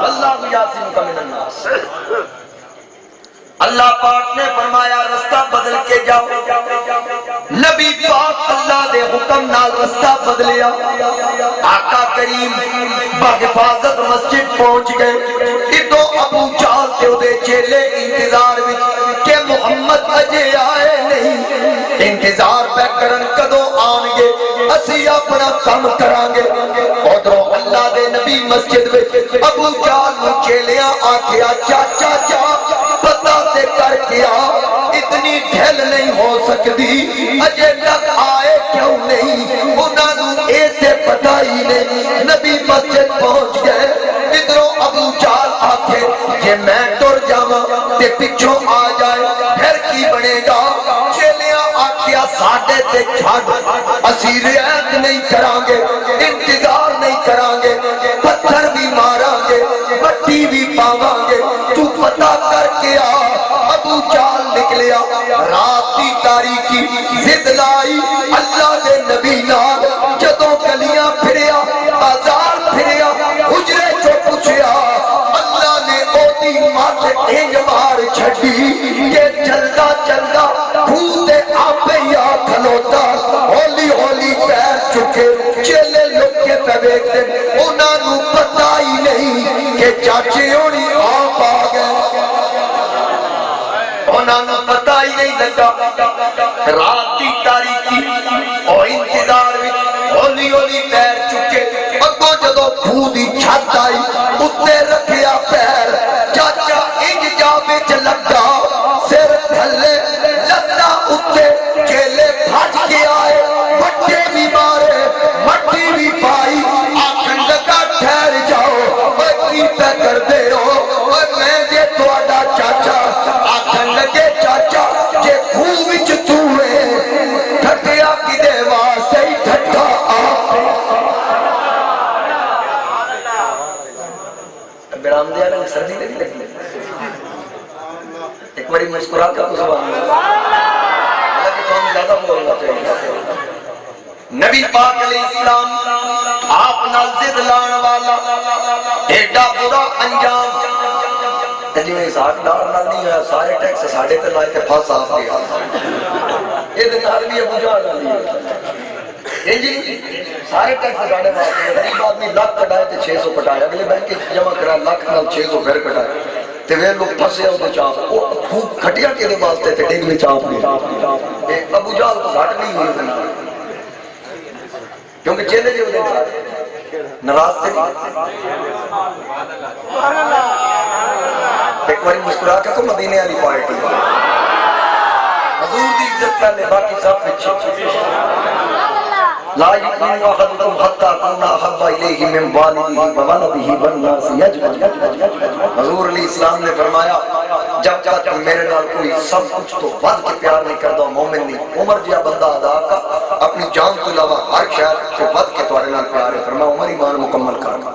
اللہ یاسین کا من الناس، اللہ پاک نے فرمایا رستہ بدل کے جاؤ، نبی پاک اللہ دے حکم نال رستہ بدلیا، آقا کریم بحفاظت مسجد پہنچ گئے، ادو ابو جہل تے دے چیلے انتظار وچ کہ محمد اجے آئے نہیں، انتظار پہ کرن کدوں آن گے اسی اپنا کم کران گے، ادھروں اللہ دے نبی مسجد وچ ابو جہل نو چیلیاں آکھیا چاچا جا پتہ تے کر کے آ، اتنی ڈھل نہیں ہو سکتی، اجے تک آئے کیوں نہیں، انہاں نوں اے تے پتہ ہی نہیں، نبی مسجد پہنچ گئے، ادھروں ابو جہل آکھے کہ میں ٹر جاواں تے پچھوں آ جائے پھر کی بنے گا، چیلیاں آکھیا ساڈے تے چھڈ، اسی رعایت نہیں کران گے، انتظار نہیں کران گے، پتھر بھی ماراں گے، مٹی بھی پاواں گے، تو پتہ کر کے آ۔ ابو جہل نکلیا، رات دی تاریکی ضد لائی اللہ دے نبی نال، جدوں گلیاں پھریا بازار پھریا حجرے چو پوچھیا، اللہ نے اوتی مات انج مار چھڈی کہ چلدا چلدا کھوتے آپے یا کھلوتا، ہولی ہولی پیر چکے چیلے لوگ کے پہ دیکھتے، انہاں نوں پتہ ہی نہیں کہ چاچے ہونی آپ آ گئے، انہاں نوں پتہ ہی نہیں لگا، رات دی تاریکی اور انتظار وچ ہولی ہولی پیر چکے، اگوں جدوں کھو دی چھت آئی اتے رکھیا پیر، چاچا انج جا وچ لگا، سر تھلے لگا اتے، چیلے بھج کے آئے، بٹے بھی مارے، مٹی بھی پائی، آکھن لگا ٹھہر جاؤ، کی پہ کر دے ہو، میں جے تہاڈا چاچا، آکھن لگے چاچا جے کھو وچ توے ٹھٹیا کدے واسطے ہی ٹھٹا آپ، برام دیا لوگ سردی نہیں لگی، ایک باری مسکرا کر سبحان اللہ، اللہ کی قوم زیادہ بولنا چاہیے، نبی پاک علیہ السلام آپ نال ضد لان والا ایڈا برا انجام، جی میں اسحاق ڈار نال نہیں ہویا، سارے ٹیکس ساڑھے تے لائے تے پھاس آف گیا، یہ دنال بھی ابو جہل نال نہیں ہویا، جی سارے ٹیکس ساڑھے پاس گیا، غریب آدمی لاکھ کٹائے تے 600 کٹائے، اگلے بینک جمع کرا لاکھ نال 600 پھر کٹائے، تے وہ لوگ پھسے ہو دے چاپ، وہ خوب کھٹیا کے دے واسطے تے ڈیگ میں چاپ گیا، ابو جہل تو گھٹ نہیں ہوئی دنال، کیونکہ چیلے جو دے ناراض تھے، ایک باری مسکرا کے تو مدینے والی پارٹی، حضور دی عزت کرنے باقی سب پیچھے، لا یؤمن احدکم حتی اکون احب الیہ من والدہ وولدہ والناس اجمعین، حضور علیہ السلام نے فرمایا جب تک میرے نال کوئی سب کچھ تو ود کے پیار نہیں کرتا مومن نہیں، عمر جیا بندہ ادا کا اپنی جان تو علاوہ ہر شہر تو ود کے تواڈے نال پیار ہے، فرمایا عمر ایمان مکمل کر،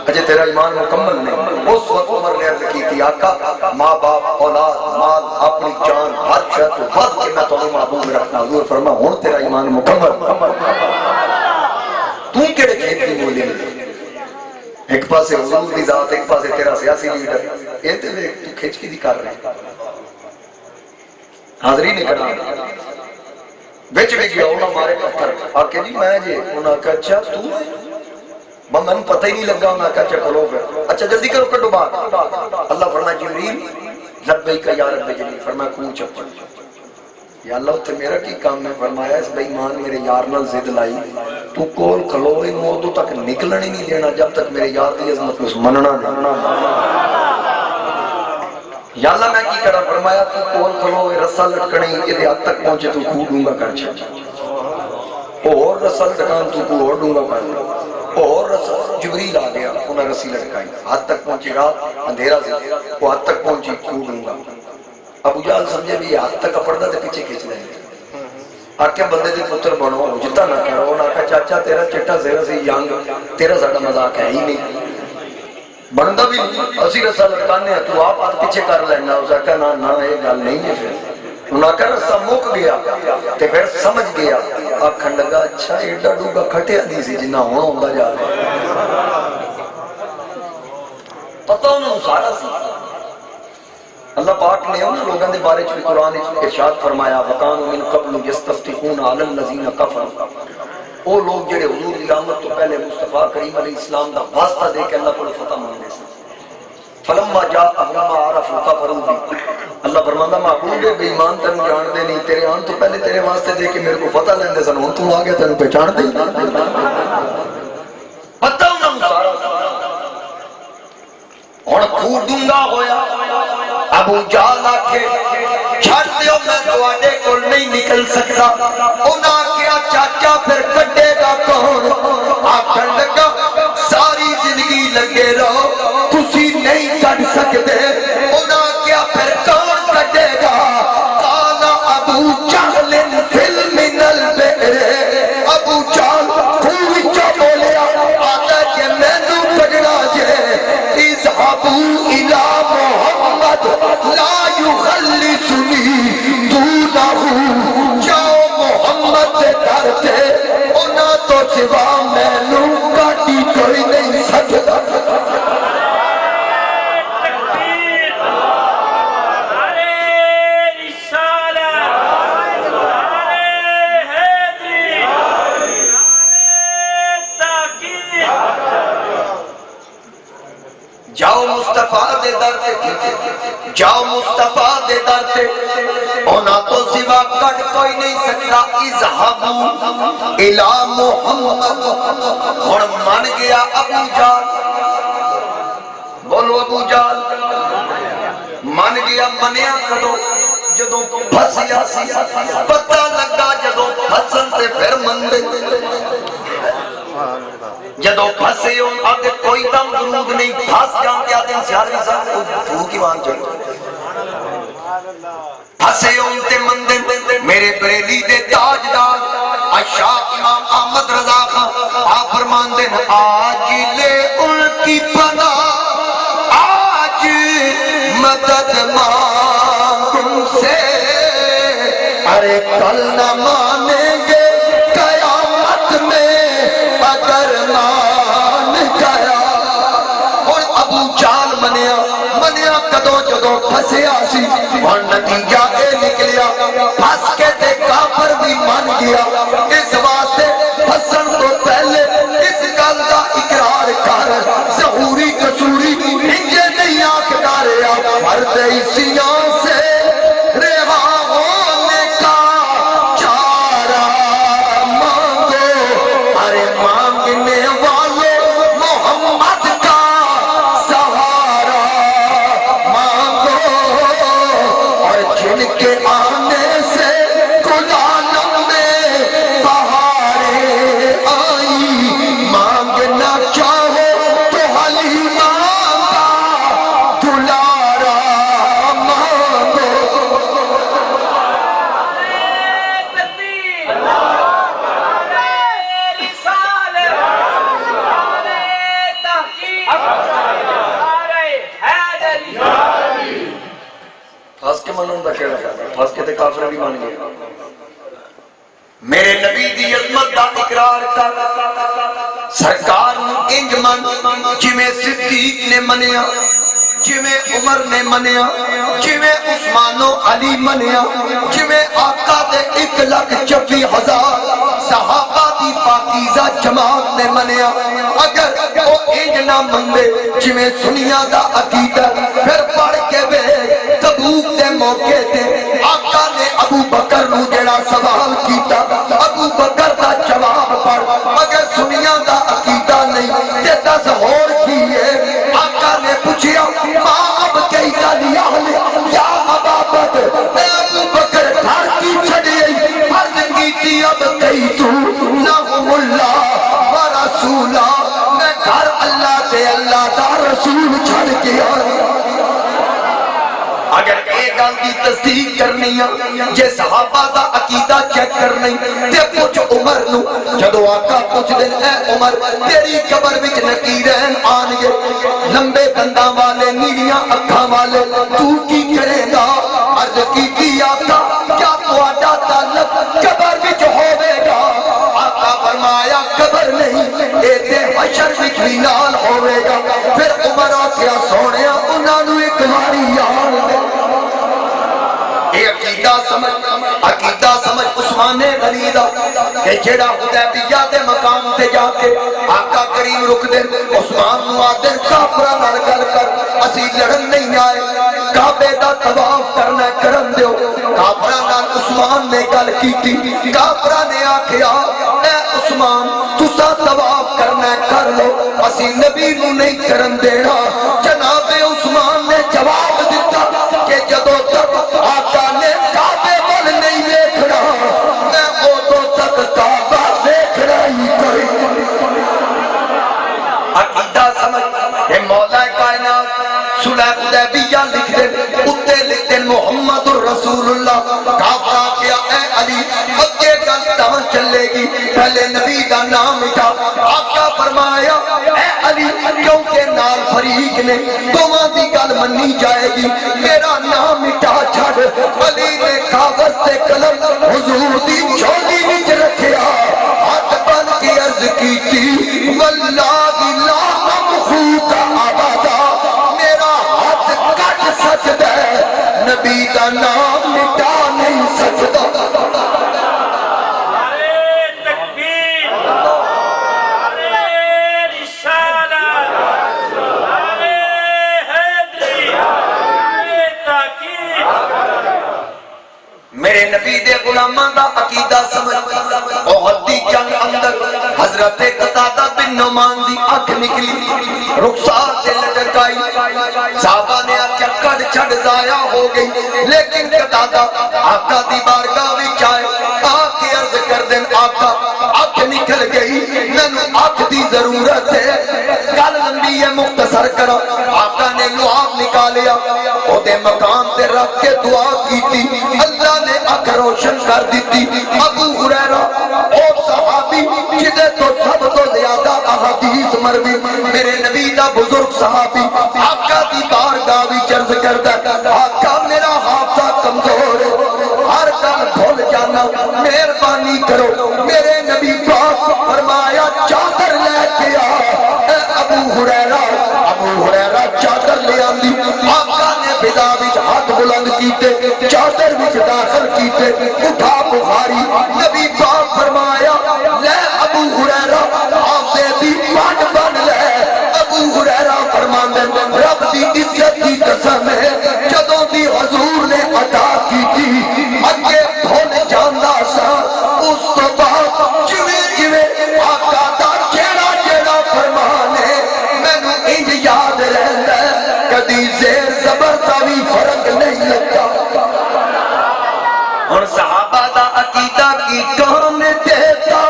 اجے تیرا ایمان مکمل نہیں، اس وقت عمر نے عرض کی تھی آقا ماں باپ اولاد مال اپنی جان ہر شے تو ود کے میں تانوں محبوب رکھنا، حضور فرمایا ہن تیرا ایمان مکمل، تو کیڑے کھیت کی مولی ایک پاسے حضور دی ذات ایک پاسے تیرا سیاسی لیڈر، اے تے ویکھ تو کھچ کی دی کر رہے حاضری نہیں کرنا، وچ بھی گیا انہاں مارے پتھر آکے جی میں جی، انہاں کہا اچھا تو من پتہ ہی نہیں لگا، انہاں کہا اچھا کھلو پھر، اچھا جلدی کرو کٹو باہر، اللہ فرمایا جبریل لبیک یا رب جلیل، فرمایا کھو چپڑ، یا اللہ تے میرا کی کام ہے، فرمایا اس بے ایمان میرے یار نال ضد لائی، تو کول کھلو انہوں ادو تک نکلنے نہیں دینا جب تک میرے یار دی عظمت کو مننا نہیں، یا اللہ میں کی کرا، فرمایا تو کول کھلو رسہ لٹکنے یہ حد تک پہنچے تو کھو ڈونگا کر چھا، اور رسہ لٹکان تو کھو اور ڈونگا کر، اور رسہ جبریل آ گیا انہیں رسی لٹکائی، حد تک پہنچی رات اندھیرا سے وہ حد تک پہنچی کھو ڈونگا، ابو جہل سمجھے بھی حد تک اپڑتا تے پیچھے کھچ لیں گے، آکے بندے دے پتر بنو جتا نہ کرو، انہاں کہا چاچا تیرا چٹا زیرہ سے ینگ تیرا ساڑا مذاق ہے ہی نہیں، بندہ بھی نہیں، اسی رسا لٹکانے ہیں تو آپ آت پیچھے کر لینا، اسے کہا نا نا یہ گل نہیں ہے پھر، انہاں کہا رسا مک گیا تے پھر سمجھ گیا آکھن لگا اچھا ایڈا ڈوگا کھٹیا نہیں سی جنہ ہونا ہوندہ جا رہا پتہ انہوں سارا سی اللہ پاک نے ان لوگوں دے بارے چوی قرآن ارشاد فرمایا وَقَانُوا مِن قَبْلُ يَسْتَفْتِحُونَ عَلَى الَّذِينَ كَفَرُوا وہ لوگ جڑے حضور کی آمد تو پہلے مصطفیٰ کریم علیہ السلام دا واسطہ دے کے اللہ کو فتح مانگے سے فلما جاءهم ما عرفوا كفروا به اللہ فرماندا معبود بے ایمان تن جان دے نہیں تیرے آن تو پہلے تیرے واسطے دے کے میرے کو فتح لیندے سن ہن تو آ گیا تینوں پہچان دے پتہ انہاں سارا ہن کھو ڈونگا ہویا ابو جہل آکھے چھڑ دیو میں تواڈے کول نہیں نکل سکتا انہاں کیا چاچا پھر کڈے گا کون آکھن لگا ساری زندگی لگے رہو تسی نہیں کڈ سکتے انہاں کیا پھر کون کڈے گا قال ابو جہل فل من البئر ابو جہل کوئی چا بولیا آتا کہ مینوں کڈنا جے اذهبوا الى محمد لا يخلصني دونه جاؤ محمد دے در تے انہاں تو سوا مینوں کاٹی کوئی نہیں سکتا جاؤ مصطفیٰ دے در تے جاؤ مصطفیٰ دے در تے اونا تو سوا کٹ کوئی نہیں سکتا اذهبوا الى محمد اور مان گیا ابو جال بولو ابو جال مان گیا منیا کدو جدو پھسیا سی پتہ لگا جدو پھسن سے پھر مندے جدو پھسے ہوں آگے کوئی دم درود نہیں پھاس جانتے آتے ہیں سیاسی صاحب تو کی مان چاہیے پھسے ہوں تے مندے میرے بریلی دے تاجدار اشاق امام احمد رضا خان آپ فرمان دیں آج لے ان کی پناہ آج مدد مانگ ان سے ارے کل نہ مانیں گے قیامت میں اگر مان گیا اور ابو جال منیا کدوں جدوں پھسیا سی اور نتیجہ اے نکلیا پھس کے تے کافر بھی مان گیا اس واسطے پھسن تو پہلے اس گل کا اقرار کر ظہوری قصوری انجے نہیں آکھدا رہیا پردیسیاں سے رہا ہونے کا چارہ مانگو ارے مانگنے والے محمد کا سہارا مانگو اور جن کے آنے سے کل عالم میں بہاریں آئی مانگنا چاہو تو حلیمہ کا دلارا مانگو پھاس کے منوں دا کہڑا ہے پھاس کے تے کافر بھی مان گئے میرے نبی دی عظمت دا اقرار کر سرکار نو انج من جویں صدیق نے منیا جویں عمر نے منیا جویں عثمان و علی منیا جویں آقا دے 1,26,000 صحابہ دی پاکیزہ جماعت نے منیا اگر وہ انج نہ مندے جویں سنیا دا عقیدہ پھر پڑھ کے بے تبوک دے موقع تے آقا نے ابو بکر نو جڑا سوال کیتا ابو بکر دا جواب پڑھ مگر سنیا دا عقیدہ نہیں تے دس ہور کیے آقا نے پوچھیا ماں اب کئی گالی آلے یا ابا بکر اے ابو بکر گھر کی چھڑی فرض کیتی اب کئی تو لہم اللہ و رسولہ میں گھر اللہ دے اللہ دا رسول چھڑ کے آیا اگر ایک گل کی تصدیق کرنی ہے جے صحابہ دا عقیدہ چیک کرنی تے پوچھ عمر نو جدو آقا پوچھ دن اے عمر تیری قبر وچ نکیرین آن گے لمبے دنداں والے نیریاں اکھاں والے تو کی کرے گا عرض کی آقا ایتے حشر وچ بھی نال ہوے گا پھر عمر آکھیا سونیا انہاں نوں ایک واری یاد دے اے عقیدہ سمجھ عثمان غنی دا کہ جیڑا حدیبیہ دے مقام تے جا کے آقا کریم رک دے عثمان نو آدن کافراں نال گل کر اسی لڑن نہیں آئے کعبے دا طواف کرنا کرن دیو کافراں نال عثمان نے گل کیتی کافراں نے آکھیا اے عثمان تساں طواف کرنا کر لو اسی نبی نو نہیں کرن دینا جناب عثمان نے جواب دیتا کہ جدوں تک آقا نے کعبے ول نہیں دیکھنا میں اودوں تک کعبہ دیکھنا ہی کوئی عقیدہ سمجھ اے مولا کائنات صلح حدیبیہ لکھ دے اتے لکھ دے محمد الرسول اللہ کعبہ کیا اے علی اگے گل تاں چلے گی پہلے نبی دا نام مٹا آقا فرمایا اے علی کیونکہ نال فریق نے دوواں دی گل منی جائے گی میرا نام مٹا چھڑ علی نے کاغذ تے قلم حضور دی جھولی وچ رکھیا ہاتھ بن کے عرض کیتی واللہ لا نمخوک ابدا میرا ہاتھ کٹ سکدا ہے نبی دا نام مٹا نہیں سکدا میرے نبی دے غلاماں دا عقیدہ سمجھ احد دی جنگ اندر حضرت قتادہ بن نعمان دی اکھ نکلی رخسار تے لٹکائی صحابہ نے آکھیا کڈ چھڈ ضائع ہو گئی لیکن قتادہ آقا دی بارگاہ وچ آئے آ کے عرض کر دین آقا اکھ نکل گئی مینوں اکھ دی ضرورت ہے گل لمبی ہے مختصر کرو آقا نے لعاب نکالیا او دے مقام تے رکھ کے دعا کیتی اللہ نے اکھ روشن کر دیتی ابو ہریرہ او صحابی جدے تو سب تو زیادہ احادیث مروی میرے نبی دا بزرگ صحابی آقا دی بارگاہ وچ عرض کردا آقا میرا حافظہ کمزور ہے ہر گل بھول جانا مہربانی کرو میرے نبی پاک فرمایا چادر لے کے آ اے ابو ہریرہ چادر لے آندی آقا نے فضا وچ ہاتھ بلند کیتے چادر وچ داخل کیتے اٹھا بخاری نبی پاک فرمایا لے ابو ہریرہ آپ دی پاٹ بن لے ابو ہریرہ فرماندے رب دی عزت دی قسم ہے جدوں دی حضور نے عطا کیتی اگے بھول جاندا سا اس تو بعد جویں آقا دا جیڑا جیڑا فرمان ہے مینوں انج یاد رہندا کدی زیر زبر دا بھی فرق نہیں لگا اور صحابہ دا عقیدہ کی کون دیتا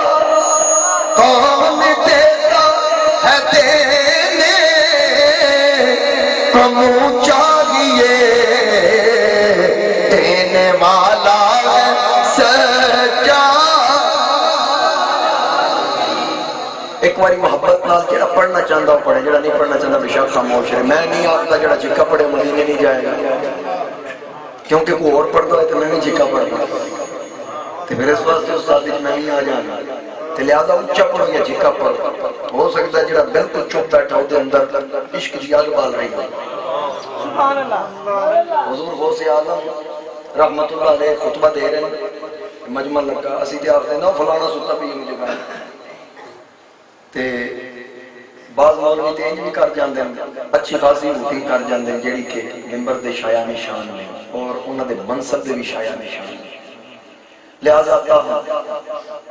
ہے دینے کم چاہیے دینے والا ہے سچا ایک باری محبت نال جڑا پڑھنا چاہتا ہوں پڑھے جڑا نہیں پڑھنا چاہتا بے شک خاموش رہے میں نہیں آتا جڑا چکا پڑھے مدینے نہیں جائے گا کیونکہ کوئی اور پڑھتا ہے تو میں نہیں چکا پڑھتا تو پھر اس واسطے استاد میں نہیں آ جانا تو لہذا اچھا پڑھو یا چکا پڑھو ہو سکتا ہے جڑا بالکل چپ بیٹھا ہو اندر عشق کی آگ بال رہی ہے سبحان اللہ حضور غوث اعظم رحمت اللہ علیہ خطبہ دے رہے ہیں مجمع لگا اسی تے آخر نہ فلانا ستا پی مجھے گانا تے بعض مولوی تے انج بھی کر جاندے ہیں اچھی خاصی روٹی کر جاندے ہیں جیڑی کہ ممبر دے شایع نشان نے اور انہاں دے منصب دے بھی شایع نشان نے لہذا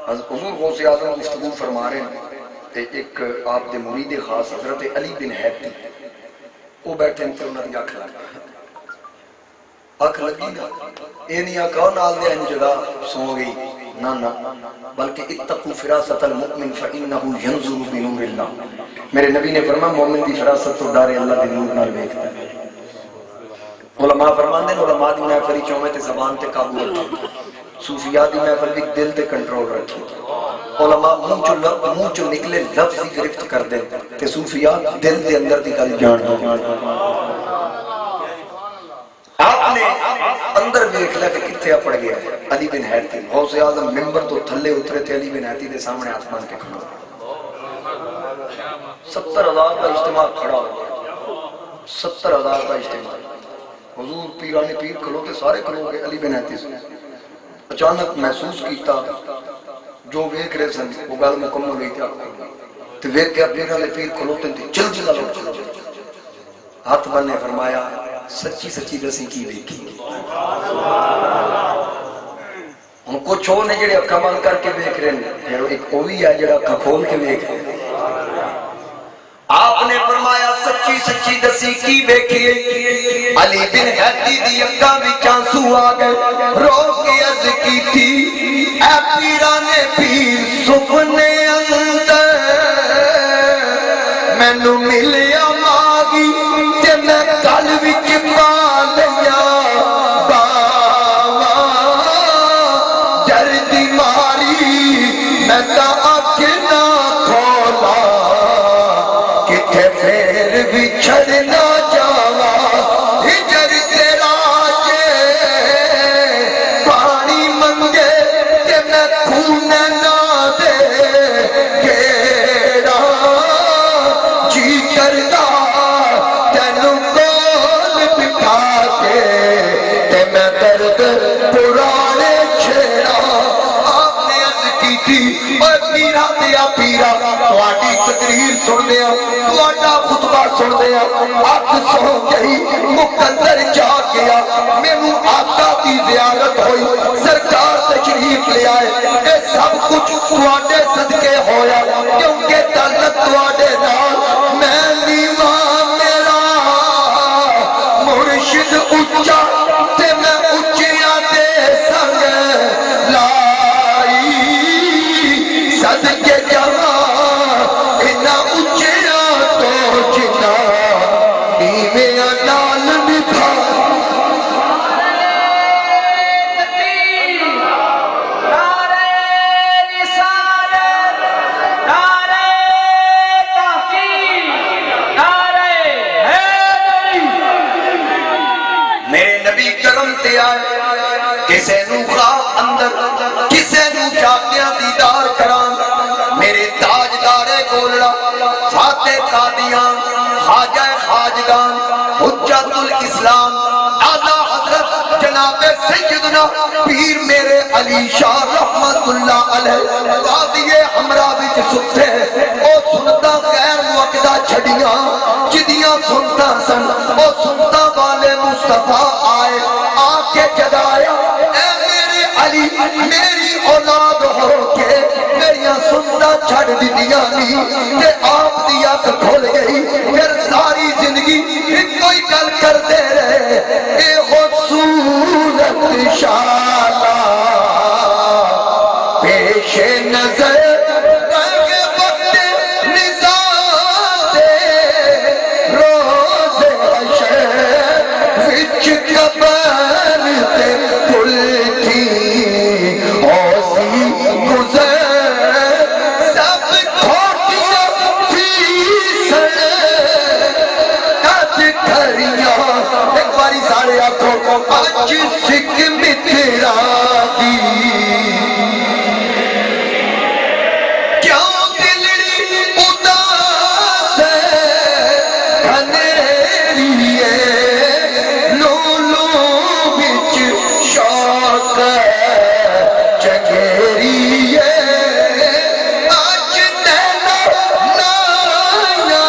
حضور غوث اعظم گفتگو فرما رہے ہیں تے ایک آپ دے مرید خاص حضرت علی بن حیدی وہ بیٹھے تے انہاں دی اکھ لگی نا اے نہیں آکھا نال دے ان جگہ سو گئی نہ بلکہ اتقوا فراست المؤمن فانه ينظر بنور اللہ میرے نبی نے فرمایا مومن دی فراست تو ڈارے اللہ دے نور نال ویکھتا ہے علماء فرماندے ہیں علماء دی محفل چومے تے زبان تے قابو رکھو صوفیاء دی محفل بھی دل تے کنٹرول رکھو علماء منہ چو نکلے لفظ ہی گرفت کر دیں تے صوفیاء دل دے اندر دی گل جان آپ نے اندر دیکھ لیا کہ کتھے پڑ گیا ہے علی بن حیدی غوث اعظم ممبر تو تھلے اترے تھے علی بن حیدی دے سامنے ہاتھ مان کے کھڑا 70,000 کا اجتماع کھڑا ہو گیا، 70,000 کا اجتماع، حضور پیران پیر کھلوتے سارے کھلو گئے، علی بن حاتم سے اچانک محسوس کیتا جو ویک رہے سن وہ گل مکمل ہوئی تھی تو ویک کے پیران پیر کھلوتے تھے، جلدی کا لوگ چلو ہاتھ بننے فرمایا سچی سچی دسی کی دیکھی ہم کچھ ہو نہیں جڑے اکھا بند کر کے دیکھ رہے ہیں، پھر ایک اوی ہے جڑا اکھا کھول کے دیکھ رہے ہیں۔ آپ نے فرمایا سچی سچی دسی کی دیکھی، علی بن حاتم دی اکھاں وچ آنسو آ گئے، رو کے عرض کی تھی اے پیران پیر سپنے اندر مینوں ملیا ماگی تے میں گل وچ پا لیا چھڑنا جاوا ہجر تیرا جے پانی منگے کہ میں خون نہ دے گیڑا جی کردا تینوں کول بٹھا کے تے میں درد پرانے چھیڑا۔ آپ نے عرض کی تھی اے پیرا دیا پیرا تواڈی تقریر سن دیا تواڈا خطبہ سن دیا اکھ سو گئی مقدر جا گیا مینوں آقا دی زیارت ہوئی سرکار تشریف لے آئے اے سب کچھ تواڈے صدقے ہویا کیونکہ تعلق تواڈے نال میں نیواں میرا مرشد اونچا تے میں اونچیاں دے سنگ لائی صدقے جاواں انہاں اونچیاں تو جنہاں نیویاں نال نبھا۔ میرے نبی کرم تے آئے کسے نو خواب اندر کسے نو جاگیاں دیدار کران میرے تاجدار گولڑا فاتح قادیان خواجہ خواجگان حجت الاسلام اعلیٰ حضرت جناب سیدنا پیر میرے علی شاہ رحمت اللہ علیہ قاضی ہمراہ وچ ستے او سنتا غیر موقدہ چھڑیاں جدیاں سنتا سن او سنتا والے مصطفیٰ آئے آکے جگایا اے میرے علی میری اولاد ہو کے میریاں سنتا چھڑ دیدیاں نہیں تے آپ دی اکھ کھل گئی پھر ساری زندگی کوئی گل کر دے رہے اے صورت شالا پیش نظر رنگ وقت نظام دے روز حشر وچ قبر تے پل تھی اوسی گزر سب کھوٹیاں تھی سن کھریاں ایک باری سارے آنکھوں کو آج سکھ مترا دی کیوں دلڑی اداس کھنیری لولو بچ شوق چگیری آج نینا نایا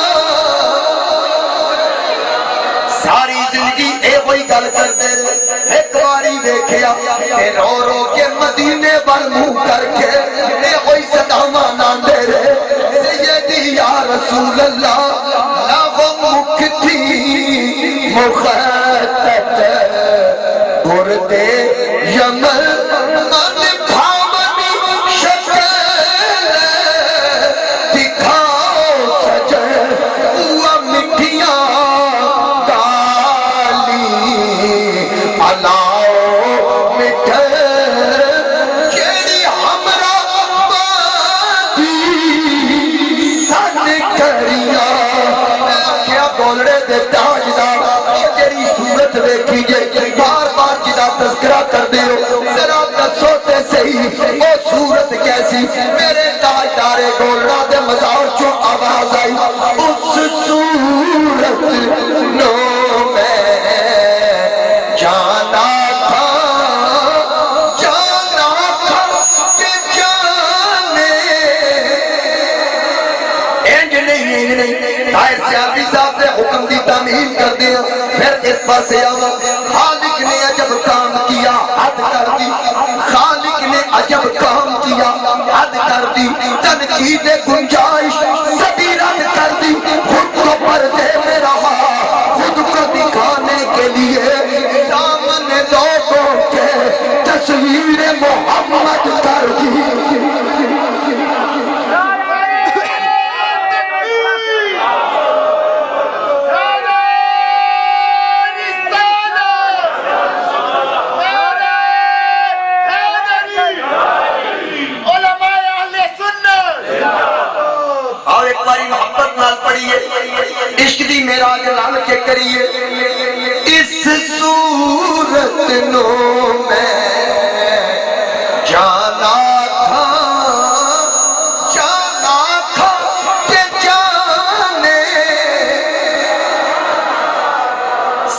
ساری زندگی اے وہی گل کرتے ایک باری دیکھیا تے رو رو کے مدینے بل منہ کر کے اے وہی صدامہ ناندے رہے سیدی یا رسول اللہ لاغو مکتی مخطط گردے یمل من بھامنی شکل دکھاؤ سجن وہ مٹھیاں علاؤ مٹھے جیڑی ہمراہ بادی سن کریاں کیا بولڑے دے تاجدار جیڑی صورت دیکھی جے بار بار جدا تذکرہ کر دے ہو ذرا دسو تے صحیح او صورت کیسی میرے تاجدار گولڑا دے مزار چوں آواز آئی نہیں طاہر سیالوی صاحب نے حکم دی تعمیل کر دیا پھر اس پاسے آوا خالق نے عجب کام کیا حد کر دی خالق نے عجب کام کیا حد کر دی تنقید گنجائش سبھی رد کر دی خود کو پردے میں رہا خود کو دکھانے کے لیے سامنے لوگوں کے تصویر محمد کر دی عشق دی معراج لال کے کریے اس صورت نو میں جانا تھا کہ جانے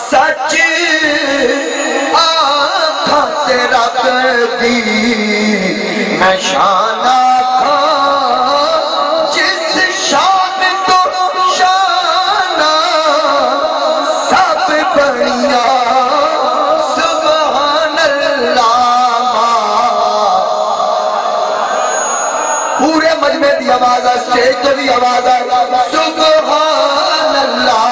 سچ آنکھا تیرا کردی میں شانہ آواز اسٹیج تو بھی آواز ہے سبحان اللہ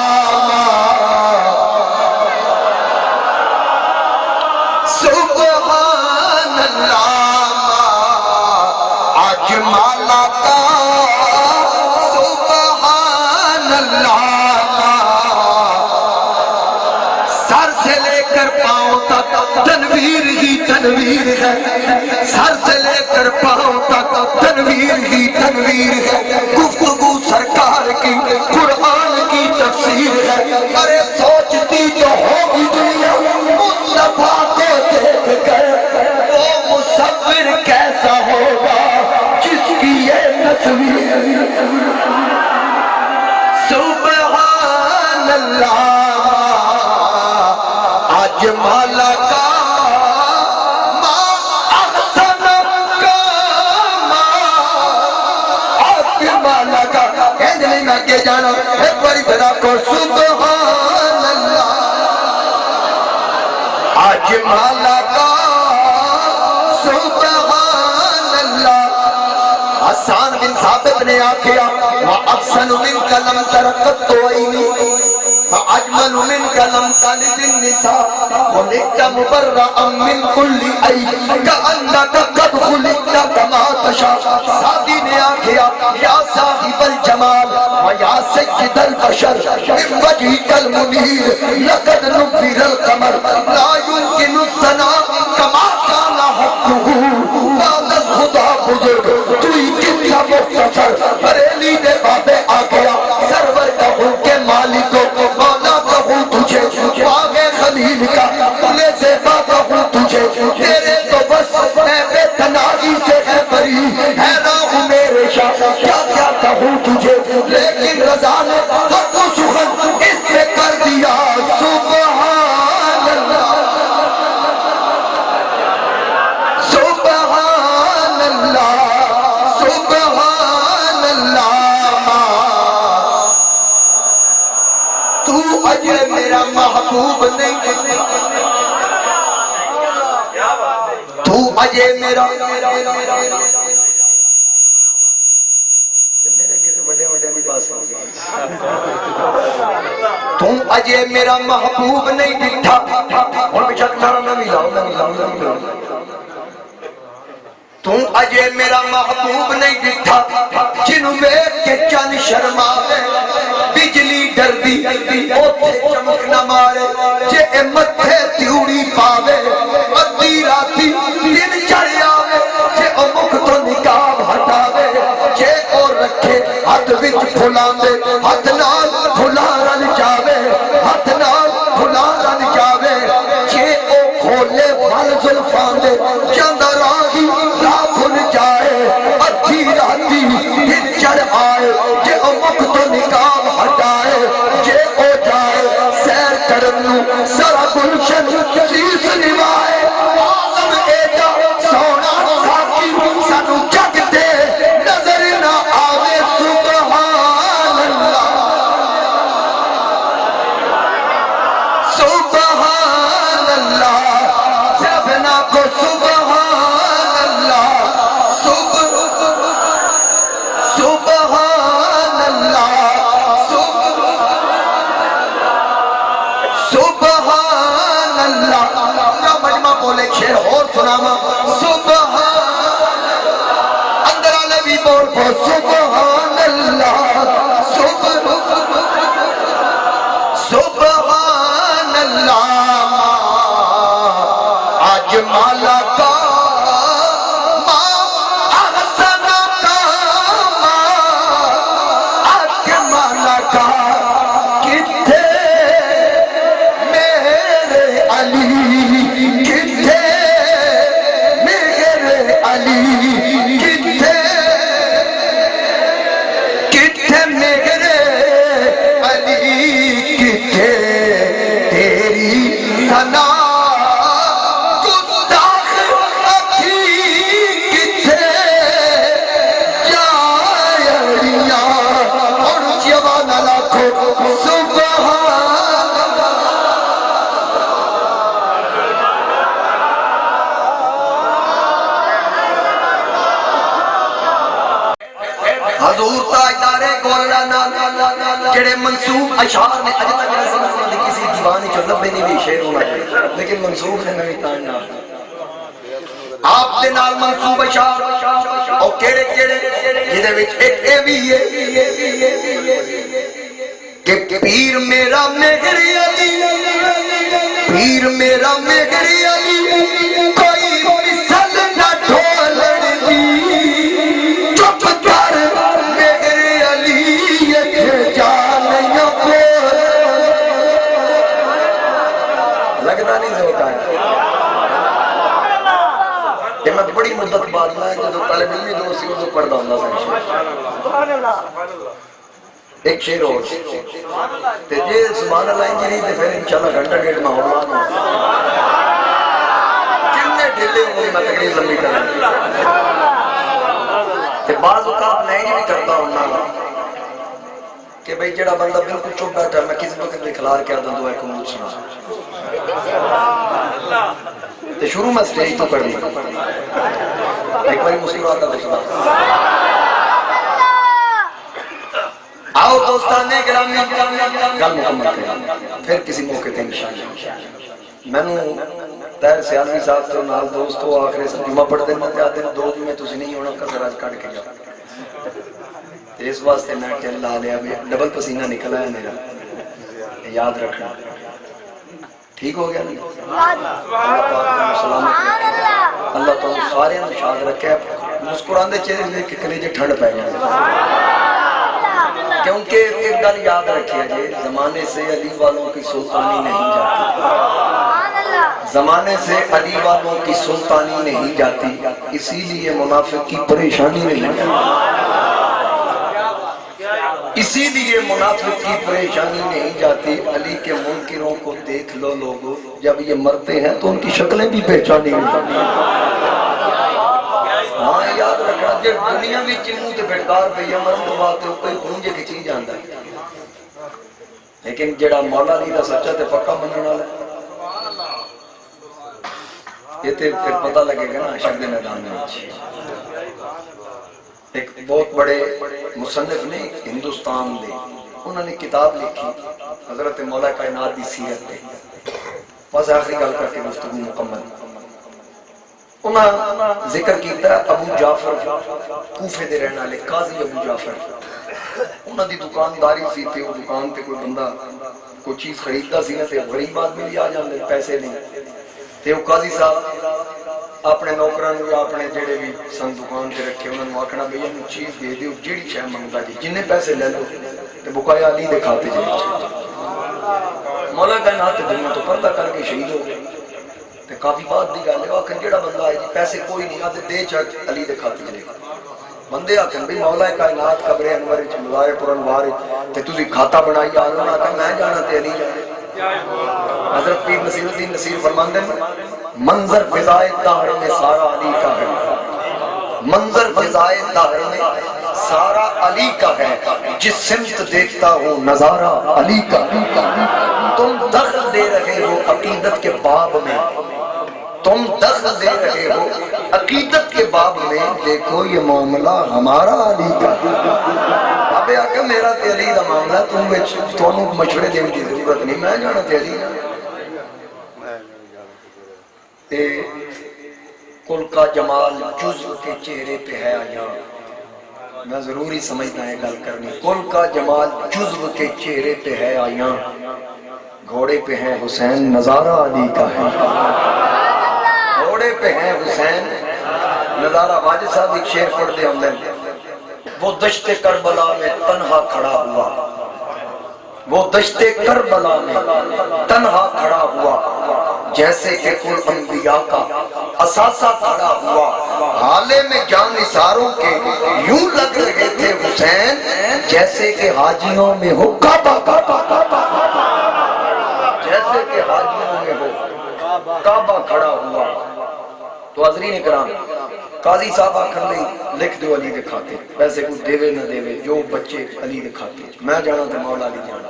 سبحان اللہ آج مالا کا سبحان اللہ سر سے لے کر پاؤں تک تنویر ہی تنویر ہے سر سے لے کر پاؤں تک تنویر ہی تنویر ہے گفتگو سرکار کی قرآن کی تفسیر ہے ارے سوچتی جو ہوگی دنیا مصطفیٰ کو دیکھ کر وہ مصور کیسا ہوگا جس کی یہ تصویر سبحان اللہ آج مالا کا کے جانا ایک باری بنا کو سبحان اللہ آج مالا کا سبحان اللہ حسان بن ثابت نے آکھیا وَأَحْسَنُ مِنْكَ لَمْ تَرَقَتْ عَيْنِي وَأَجْمَلُ مِنْكَ لَمْ تَلِدِ النِّسَاءُ خُلِقْتَ مُبَرَّأً مِنْ كُلِّ عَيْبٍ كَأَنَّكَ قَدْ خُلِقْتَ كَمَا تَشَاءُ سادی نے آکھیا یا صاحب الجمال وَيَا سَيِّدَ الْبَشَرِ مِنْ وَجْهِكَ الْمُنِيرِ لَقَدْ نُبِّرَ الْقَمَرُ لَا يُمْكِنُ الثَّنَاءُ كَمَا كَانَ حَقُّهُ بعد خدا بزرگ توی قصہ مختصر بریلی نے بابے آگیا سرور کہوں کے مالکوں مولا کہوں تجھے باغ خلیل کا تلے سے کہوں تجھے تیرے تو بس میں بے تنائی سے ہے بری حیران ہوں میرے شاہ کیا کیا کہوں تجھے لیکن رضا نے حق و سخن اس پہ کر دیا سبحان اللہ سبحان اللہ سبحان اللہ تو اجے میرا محبوب نہیں تو اجے میرا تم اجے میرا محبوب نہیں ڈٹھا اور بچک نارا نہ ملاؤ تم اجے میرا محبوب نہیں ڈٹھا جنہوں ویک کے چند شرماوے بجلی ڈردی اوتھے چمک نہ مارے جے متھے تیوڑی پاوے ادھی راتی دن چڑھ آوے جے مکھ تو نکاب ہٹاوے جے اور رکھے ہاتھ وچ پھلاندے ہاتھ نال پھلا رن جاوے ہاتھ نال پھلا رن جاوے جے او کھولے پھل زلفان دے چاندہ راہی راہ بھل جائے ادھی راتی دن چڑھ آئے جے او مکھ تو نکاب ہٹائے جے او جائے سیر کرنو سرا گلشن سیس نوائے آدم ایجا سونا ساکی سانو جگ دے نظر نہ آوے سبحان سناوا سبحان اندر والے بھی بول پو سبحان اللہ سبحان اللہ آج مالا کا حضور تاجدارے گولڑا جڑے منصوب اشعار نے اج تک کسی دیوانی جو لبے نہیں بھی شعر ہونا لیکن منصوب نے نویں تانا آپ دے نال منصوب اشعار او کیڑے کیڑے جدے وچ ایک اے وی ہے کہ پیر میرا مہر علی پیر میرا مہر علی کوئی مثل نہ ڈھولن دی چپ کر مہر علی جانیاں بول لگتا نہیں ہوتا ہے یہ میں بڑی مدت بعد میں جو طالب علمی دوست کو تو پڑھتا ہوں ایک شیر ہو تے جے سبحان اللہ انجری تے پھر انشاءاللہ گھنٹہ ڈیڑھ میں ہونا کتنے ڈھیلے ہوئے میں تقریر لمبی کرنا تے بعض اوقات میں یہ بھی کرتا ہوں کہ بھئی جڑا بندہ بالکل چپ بیٹھا میں کسی وقت اخلار کیا دوں دعائے کو مجھ سنا تے شروع میں سٹیج تو کر لی ایک باری مسکراتا بچتا آؤ دوستانے گرامی گل مکمل کریں پھر کسی موقع تے انشاءاللہ میں نے تیر سیالوی صاحب تو نال دوست کو آخری سے جمعہ پڑھ دینا تے آتے دو دن میں تجھے نہیں ہونا کسر آج کٹ کے جاؤ اس واسطے میں ٹیل لا لیا بھی ڈبل پسینہ نکلا ہے میرا یاد رکھنا ٹھیک ہو گیا نہیں اللہ تو سارے نشاد رکھے مسکران دے چہرے لے کے کلیجے ٹھنڈ پہ گئے کیونکہ ایک گل یاد رکھیے جی زمانے سے علی والوں کی سلطانی نہیں جاتی زمانے سے علی والوں کی سلطانی نہیں جاتی اسی لیے منافق کی پریشانی نہیں جاتی اسی لیے منافق کی پریشانی نہیں جاتی علی کے منکروں کو دیکھ لو لوگوں جب یہ مرتے ہیں تو ان کی شکلیں بھی پہچانی نہیں جاتی ہاں یاد رکھنا جب دنیا بھی چنوں تے بھٹکار پہ یہ مرم تو بات ہے کوئی خون جے کھچی جاندہ ہے لیکن جڑا مولا علی دا سچا تے پکا منن والا یہ تے پھر پتہ لگے گا نا شب میدان میں ایک بہت بڑے مصنف نے ہندوستان دے انہوں نے کتاب لکھی حضرت مولا کائنات دی سیرت دے بس آخری گل کر کے گفتگو مکمل انہاں ذکر کیتا ہے ابو جعفر کوفے دے رہنا لے قاضی ابو جعفر انہاں دی دکانداری سی تے وہ دکان تے کوئی بندہ کوئی چیز خریدتا سی نا تے غریب آدمی بھی آ جاندے پیسے نہیں تے وہ قاضی صاحب اپنے نوکران یا اپنے جڑے بھی سن دکان تے رکھے انہوں نے آکھنا بھئی انہوں چیز دے دیو جیڑی شے منگتا جی جنہیں پیسے لے لو تے بقایا علی دے کھاتے جائے مولا کائنات دنیا تو پردہ کر کے شہید ہو گئے تے کافی بات دی گل ہے آکھن جڑا بندہ آئے جی پیسے کوئی نہیں آتے دے چڑھ علی دے کھاتے جائے بندے آکھن بھئی مولا کائنات قبر انور وچ مزار پر انوار تے تسی کھاتا بنائی آ رہا آکھن میں جانا تے علی جانا حضرت پیر نصیر الدین نصیر فرماندے منظر فضائے دہر میں سارا علی کا ہے منظر فضائے دہر میں سارا علی کا ہے جس سمت دیکھتا ہوں نظارہ علی کا تم دخل دے رہے ہو عقیدت کے باب میں تم دخل دے رہے ہو عقیدت کے باب میں دیکھو یہ معاملہ ہمارا علی کا ابے آکے میرا تے علی دا معاملہ تم بچ تونوں مشورے دینے کی ضرورت نہیں میں جانا تے علی کل کا جمال جزو کے چہرے پہ ہے آیا. میں ضروری سمجھتا ہے گل کرنی. کل کا جمال جزو کے چہرے پہ ہے آیا, گھوڑے پہ ہے حسین نظارہ علی کا ہے. گھوڑے پہ ہے حسین نظارہ. واجد صاحب ایک شعر پڑھ دے ہم نے. وہ دشت کربلا میں تنہا کھڑا ہوا, وہ دشت کربلا میں تنہا کھڑا ہوا, جیسے کہ کل انبیاء کا اثاثہ کھڑا ہوا. حالے میں جان نثاروں کے یوں لگ رہے تھے حسین, جیسے کہ حاجیوں میں ہو کعبہ, جیسے کہ حاجیوں میں ہو کعبہ کھڑا ہوا. تو حضرین کرام, قاضی صاحب آکھن لئی لکھ دو علی دے کھاتے, پیسے کچھ دیوے نہ دیوے جو بچے علی دے کھاتے. میں جانا تے مولا علی جانا.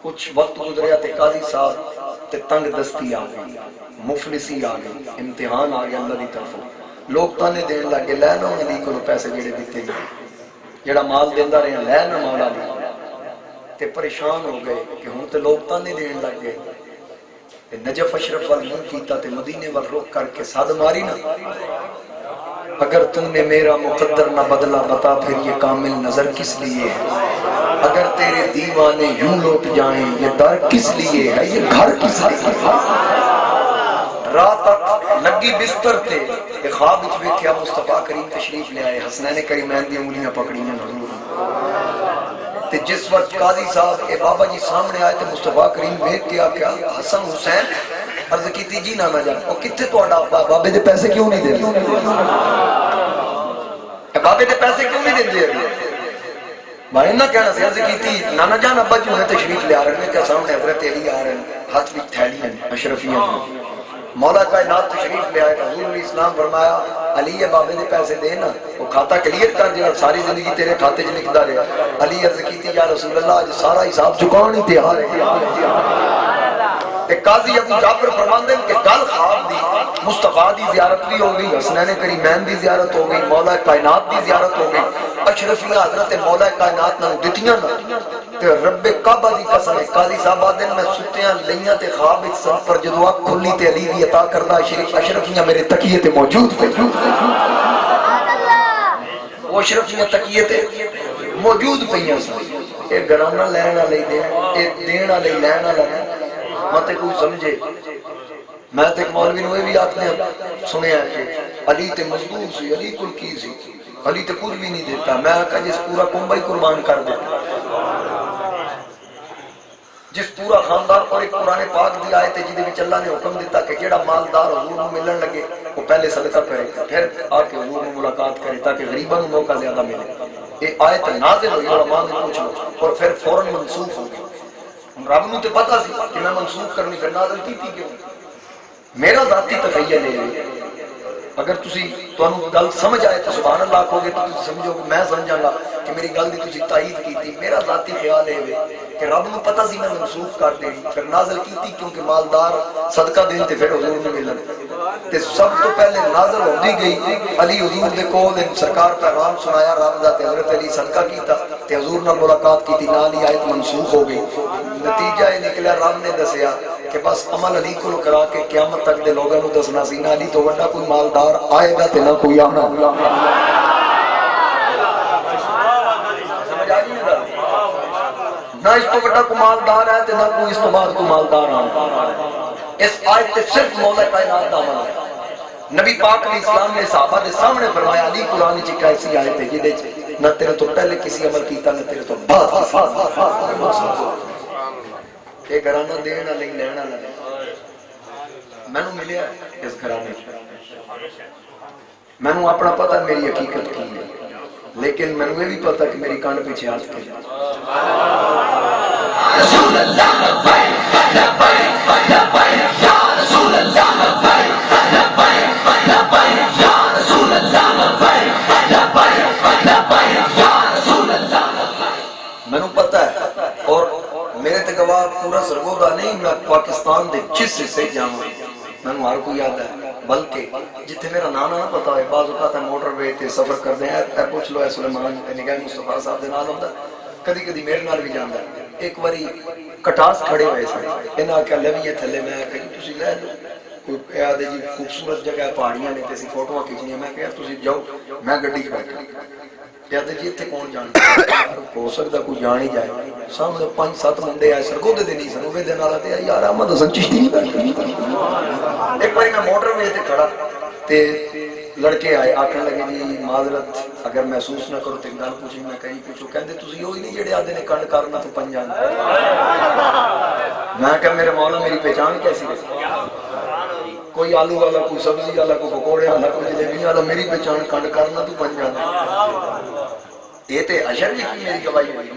کچھ وقت گزریا تے قاضی صاحب تے تنگ دستی آ گئی, مفلسی آ گئی, امتحان آ گیا اللہ دی طرفوں. لوگ تانے دین لگے لے نہ علی کو پیسے جڑے دیتے گئے, جڑا مال دیندا رہیا لے نہ مولا علی. تے پریشان ہو گئے کہ ہن تے لوگ تانے دین لگ گئے. نجف اشرف وال منہ کیتا تے مدینے وال رخ کر کے ساد ماری نا, اگر تم نے میرا مقدر نہ بدلا بتا پھر یہ کامل نظر کس لیے ہے. اگر تیرے دیوانے یوں لوٹ جائیں یہ در کس لیے ہے, یہ گھر کس لیے ہے. رات تک لگی بستر تے کہ خواب وچ ویکھیا مصطفیٰ کریم تشریف لے آئے, حسنین کریمین دی انگلیاں پکڑیاں حضور. تے جس وقت قاضی صاحب اے بابا جی سامنے آئے تے مصطفیٰ کریم ویکھ کے آکھیا حسن حسین, عرض کیتی جی نانا جان او کتھے تہاڈا بابے دے پیسے کیوں نہیں دیندے, بابے دے پیسے کیوں نہیں دیندے. بھائی نہ کہنا سی, عرض کیتی نانا جان ابا جو ہے تشریف لے آ رہے ہیں کہ سامنے حضرت علی آ رہے ہیں, ہاتھ وچ تھیلیاں اشرفیاں. مولا کائنات تشریف لے آئے, حضور علیہ السلام فرمایا علی یہ بابے دے پیسے دے نا, وہ کھاتا کلیئر کر جائے ساری زندگی تیرے کھاتے چ لکھدا رہے. علی عرض کیتی یا رسول اللہ اج سارا حساب چکاؤ نہیں تیار ہے. قاضی ابو جعفر فرماندے ہیں کہ گل خواب دی مصطفیٰ دی زیارت بھی ہو گئی, حسنین کریمین دی زیارت ہو گئی, مولا کائنات دی زیارت ہو گئی, اشرفیاں حضرت مولا کائنات نہ دتیاں نہ تے رب کعبہ دی قسم ہے. قاضی صاحب آدھے میں ستیاں لیاں تے خواب وچ سن, پر جدوں اکھ کھلی تے علی دی عطا کردہ اشرفیاں میرے تکیے تے موجود تھے. وہ اشرفیاں تکیے تے موجود پئیاں سن. اے گرانا لینا لئی دے, اے دینا لئی لینا لگا ماتے کوئی سمجھے. میں تے ایک مولوی نے بھی آکھنے سنیا کہ علی تے مجبور سی, علی کل کی سی, علی تے کچھ بھی نہیں دیتا. میں کہا جس پورا کنبہ ہی قربان کر دیتا, جس پورا خاندان. اور ایک قرآن پاک دی آیت ہے جہدے وچ اللہ نے حکم دیتا کہ جیڑا مالدار حضور کو ملن لگے وہ پہلے صدقہ کرے پھر آ کے حضور کو ملاقات کرے تاکہ غریباں کو موقع زیادہ ملے. یہ آیت نازل ہوئی, علماء نے پوچھ لو, اور پھر فوراً منسوخ ہو گئی. رب نو تے پتہ سی کہ میں منسوخ کرنی, پھر نازل کیتی کیوں. میرا ذاتی تخیل ہے, اگر تسی تانوں گل سمجھ آئے تو سبحان اللہ کہو گے تو تسی سمجھو گے, میں سمجھاں گا کہ میری گل دی تسی تائید کیتی. میرا ذاتی خیال ہے کہ رب نو پتہ سی میں منسوخ کر دے, پھر نازل کیتی کیونکہ مالدار صدقہ دین تے پھر حضور نے ملن. تے سب تو پہلے نازل ہوندی گئی علی حضور دے کول سرکار پیغام سنایا رب دا, تے حضرت علی صدقہ کیتا تے حضور نال ملاقات کیتی, نال ہی آیت منسوخ ہو گئی. نتیجہ یہ نکلا رب نے دسیا کہ بس عمل علی کو کرا کے قیامت تک دے لوگوں کو دسنا سی, نہ علی تو وڈا کوئی مالدار آئے گا تے نہ کوئی آنا. سمجھ آ گئی نا, نہ اس تو وڈا کوئی مالدار ہے تے نہ کوئی اس تو بعد کوئی مالدار آنا. اس آیت تے صرف مولا کائنات دا عمل ہے. نبی پاک علیہ السلام نے صحابہ دے سامنے فرمایا علی قرآن چ ایسی آیت ہے جہدے نہ تیرے تو پہلے کسی عمل کیتا نہ تیرے تو بعد. کہ گھرانہ دینا لئی لینا لگا میں نو ملیا اس گھرانے, میں نو اپنا پتہ میری حقیقت کی ہے, لیکن میں نو یہ بھی پتہ کہ میری کان پیچھے ہاتھ کے رسول اللہ لبیک لبیک لبیک یا رسول اللہ لبیک لبیک لبیک یا رسول اللہ لبیک لبیک لبیک یا رسول اللہ لبیک. میں نو پتہ ہے, اور میرے تے گواہ پورا سرگودا نہیں, میں پاکستان دے جس حصے جاواں میں ہر کوئی یاد ہے, بلکہ جتھے میرا نانا نہ پتا ہوئے بعض اوقات موٹر وے تے سفر کرتے ہیں, اے پوچھ لو اے سلیمان نگاہ مصطفیٰ صاحب دے نال ہوندا, کدی کدی میرے نال بھی جاندا. ایک باری کٹاس کھڑے ہوئے سن, انہاں آکھیا لویے تھلے, میں آکھیا جی تسی لے لو, کوئی آدھے جی خوبصورت جگہ پہاڑیاں نے تے فوٹو کھینچنی، میں کہا تسی جاؤ، میں گڈی چ بیٹھا، کہتے جی اتنے کون جانتا ہو سکتا کوئی جان ہی جائے، سامنے 5-7 منڈے آئے سرگو دے نہیں سن، وہ دن والا تے یار احمد حسن چشتی نہیں بیٹھا۔ ایک بار میں موٹر وے تے کھڑا تے لڑکے آئے آکھنے لگے جی معذرت اگر محسوس نہ کرو تے گل پوچھی، میں کہیں پوچھو، کہندے تسی وہی نہیں جڑے آدھے نے کنڈ کرنا تو پنجان، میں کہا میرے مولا میری پہچان کیسی ہے؟ کوئی آلو والا، کوئی سبزی والا، کوئی پکوڑے والا، کوئی جلیبی والا، میری پہچان کنڈ کرنا تو پنجان، یہ تے اشر لکھی میری گواہی ہوئی۔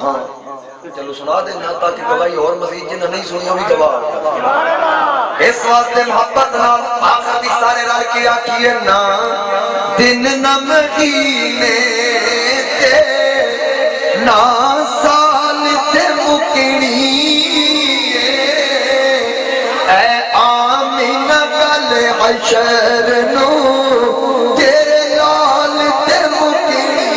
ہاں چلو سنا دینا تاکہ گواہی اور مزید جنہیں نہیں سنی ہوئی گواہ ہو۔ اس واسطے محبت نال آخر بھی سارے رل کے آکھیے نا دن نہ مہینے تے نا سال تے مکنی اے آمینہ گل حشر نو تیرے لال تے مکنی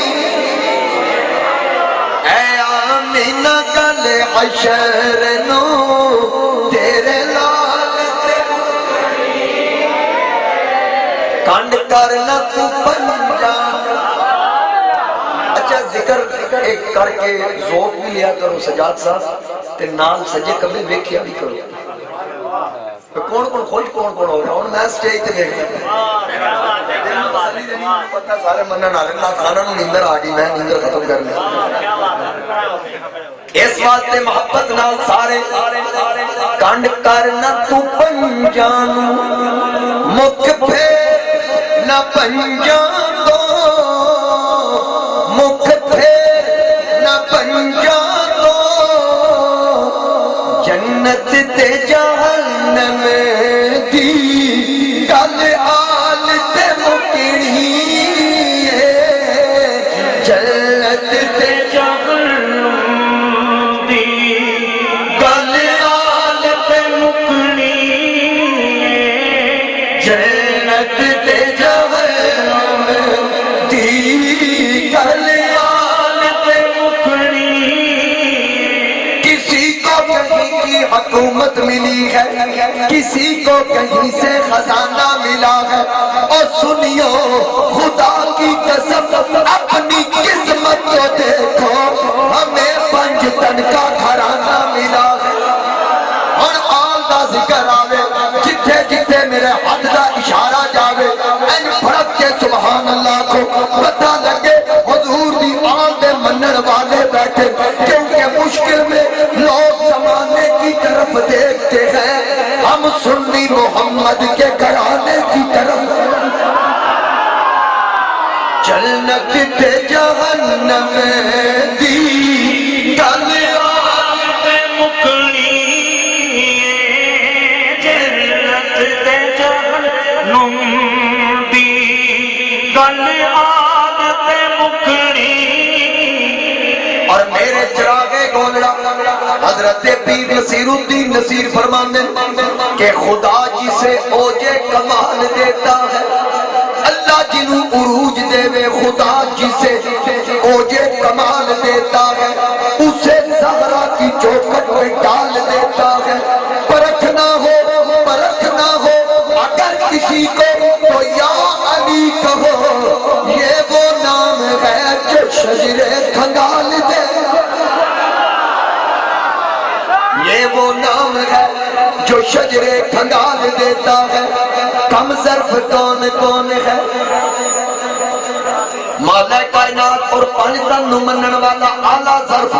اے آمینہ گل حشر نو تیرے لال تے مکنی کنڈ کرنا تو پنجا۔ اچھا ذکر ایک کر کے ذوق بھی لیا کرو سجاد صاحب تے نال سجے کبھی ویکھیا بھی کرو، کون کون خوش کون کون ہو رہا ہوں میں سٹیج تے دیکھنا پتہ سارے منن والے اللہ تعالیٰ نو نیندر آ گئی، میں نیندر ختم کر لیا۔ اس واسطے محبت نال سارے کنڈ کرنا تو پنجان مک پھیر نہ پنجان دو مک پھیر نہ پنجان دو جنت تے جہنم دی گل آل تے مکنی جنت تے جہنم دی گل آل تے مکنی جنت تے جہنم دی گل آل تے مکنی۔ کسی کو کہیں کی حکومت ملی ہے، کسی کو کہیں سے خزانہ ملا ہے، اور سنیو خدا کی قسم اپنی قسمت کو دیکھو ہمیں 5 تن کا گھرانہ ملا ہے۔ اور آل دا ذکر آوے جتھے جتھے میرے حد دا اشارہ جاوے این پھڑک کے سبحان اللہ کو پتہ لگے حضور دی آل دے منن والے بیٹھے، کیونکہ مشکل میں لوگ زمانے کی طرف دیکھتے ہیں، ہم سنی محمد کے گھرانے کی طرف جنت تے جہنم دی گل آل تے مکنی جنت تے جہنم دی گل آل تے مکنی۔ اور میرے چراغے گولڑا حضرت پیر نصیر الدین نصیر فرماندے کہ خدا جسے اوجے کمال دیتا ہے اللہ جنوں عروج دے وے، خدا جسے اوجے کمال دیتا ہے اسے زہرا کی چوکھٹ پہ ڈال دیتا ہے۔ پرکھنا ہو اگر کسی کو تو یا علی کہو، یہ وہ نام ہے جو شجرے کھنگال دے، یہ وہ نام ہے جو شجرے کھنگال دیتا ہے۔ کم ظرف کون کون ہے؟ مولا کائنات اور 5 تن نو منن والا اعلیٰ ظرف۔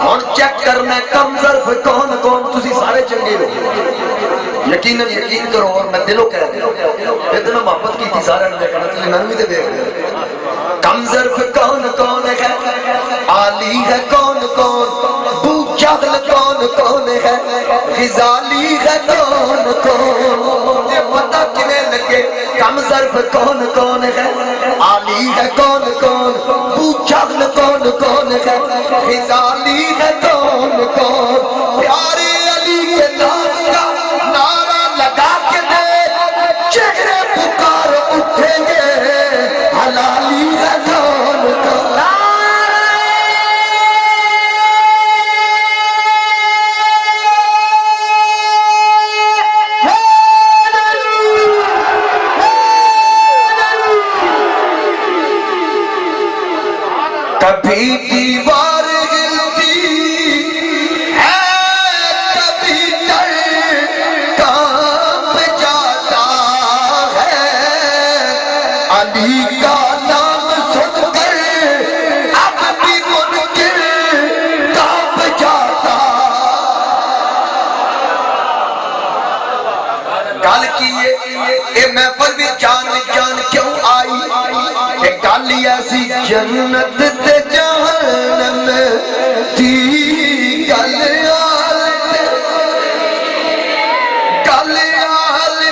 ہن چیک کرنا کم ظرف کون کون، تسی سارے چنگے ہو یقیناً یقین کرو، اور میں دلوں کہہ رہا ہوں اتنا محبت کی تھی سارے نے دیکھنا تسی میں بھی تے دیکھ رہے۔ کم ظرف کون کون ہے؟ عالی ہے کون کون، بو جہل کون کون ہے، غزالی ہے کون کون، یہ پتہ کنے لگے کم ظرف کون کون ہے، عالی ہے کون کون، بو جہل کون کون ہے، غزالی ہے کون کون۔ پیارے علی کے نام کا نعرہ لگا کے دے چہرے پکار اٹھیں گے، حلالی ہے کون کون۔ کبھی دیوار ہلتی ہے کبھی در کانپ جاتا ہے علی کا نام سن کر اب بھی منکر کانپ جاتا گل کی یہ محفل بھی جان کیوں آئی کہ گل ایسی جنت تے جہنم دی گل آل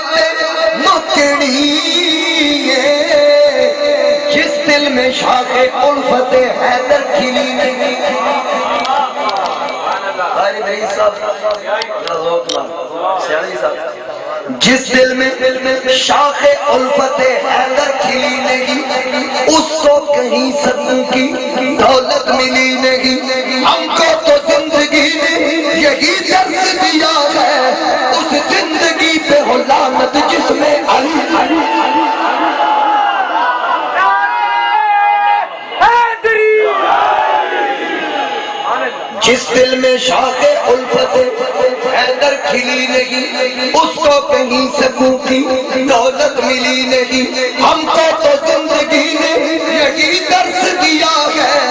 تے مکنی ہے جس دل میں شاخ الفت حیدر کھلی نہیں جس دل میں شاخ الفت حیدر کھلی نہیں اس کو کہیں سبوں کی دولت ملی نہیں ہم کو تو زندگی نے یہی درس دیا ہے اس زندگی پہ ہو لعنت جس میں علی جس دل میں شاخ الفت حیدر کھلی نہیں اس کو کہیں سبوں کی دولت ملی نہیں ہم کو تو زندگی نے یہی درس دیا ہے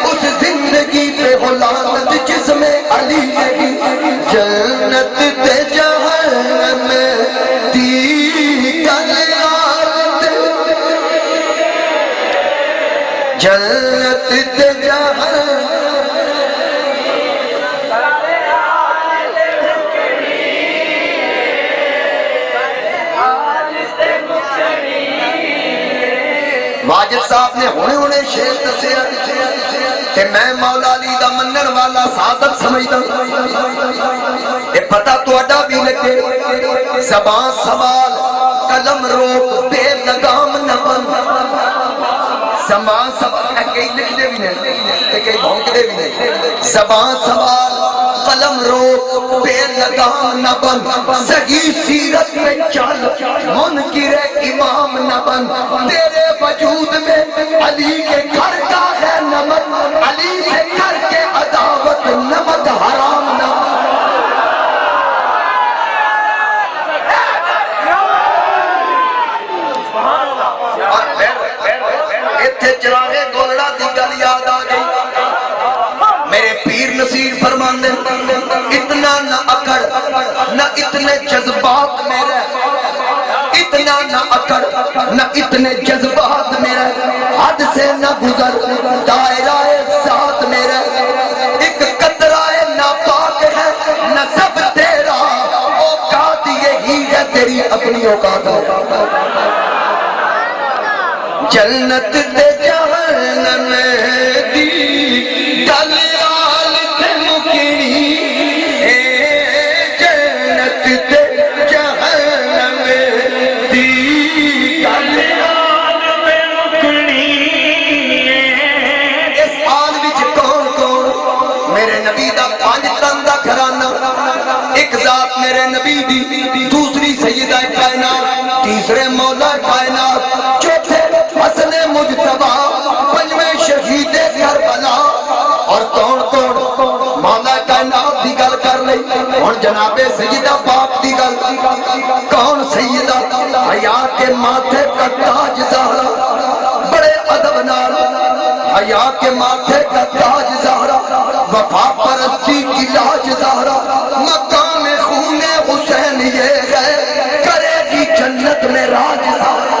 اس زندگی پہ ہو لعنت جس میں علی نہیں جنت تے جہنم دی گل جنت تے جہنم واجد صاحب نے ہونے شیر دسیا کہ میں مولا علی دا منن والا سعادت سمجھدا اے پتہ تہاڈا بھی لگے زبان سوال قلم روک بے لگام نہ بن زبان سوال کئی لکھدے بھی نہیں تے کئی بھونکدے بھی نہیں زبان سوال قلم روک بے لگام نہ بن صحیح سیرت میں چل منکر امام نہ بن تیرے وجود میں علی کے گھر کا ہے نمک علی سے گھر کے عداوت نمک حرام نہ اور اتھے چراغے گولڑا دی گل یاد آ گئی میرے پیر نصیر فرماندے اتنا نہ اکڑ نہ اتنے جذبات میرے اتنا نہ اکڑ نہ اتنے جذبات میرے حد سے نہ گزر دائرہ ذات میرے ایک قطرہ ناپاک ہے نہ سب تیرا اوقات یہی ہے تیری اپنی اوقات جنت تے جہنم دی گل آل تے مکنی جنت تے جہنم دی گل آل تے مکنی اس آل وچ کون میرے نبی دا 5 تن دا گھرانہ ایک ذات میرے نبی دی دوسری سیدہ کائنات تیسرے مولا کائنات چوتھے حسن مجتبی پنجویں شہید کربلا اور کون مولا کائنات دی گل کر لئی اور جناب سیدہ پاک دی گل کون سیدہ حیا کے ماتھے کا تاج زہرا بڑے ادب نال حیا کے ماتھے کا تاج زہرا وفا پرستی کی لاج زہرا مقام خون حسین یہ ہے کرے گی جنت میں راج زہرا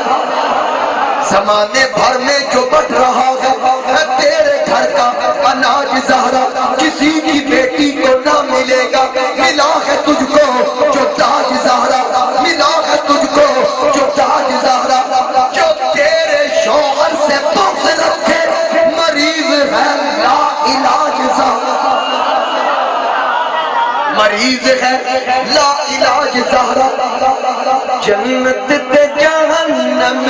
زمانے بھر میں جو بڑھ رہا ہے تیرے گھر کا اناج زہرا کسی کی بیٹی کو نہ ملے گا ملا ہے تجھ کو جو تاج زہرا ملا ہے تجھ کو جو تاج زہرا جو تیرے شوہر سے بغض رکھے مریض ہے لا علاج زہرا مریض ہے لا علاج زہرا جنت تے جہنم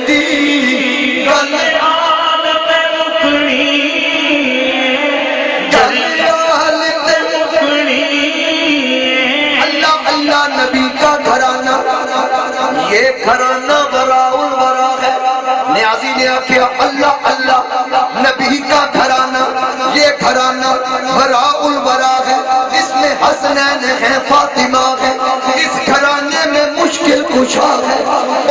دی گل آل تے مکنی گل آل تے مکنی اللہ اللہ نبی کا گھرانہ یہ گھرانہ براء الورا ہے نیازی نے آکھیا اللہ اللہ، نبی کا گھرانہ، یہ گھرانہ وراء الورا ہے، اس میں حسنین ہیں، فاطمہ ہے، اس گھرانے میں مشکل کشا ہے،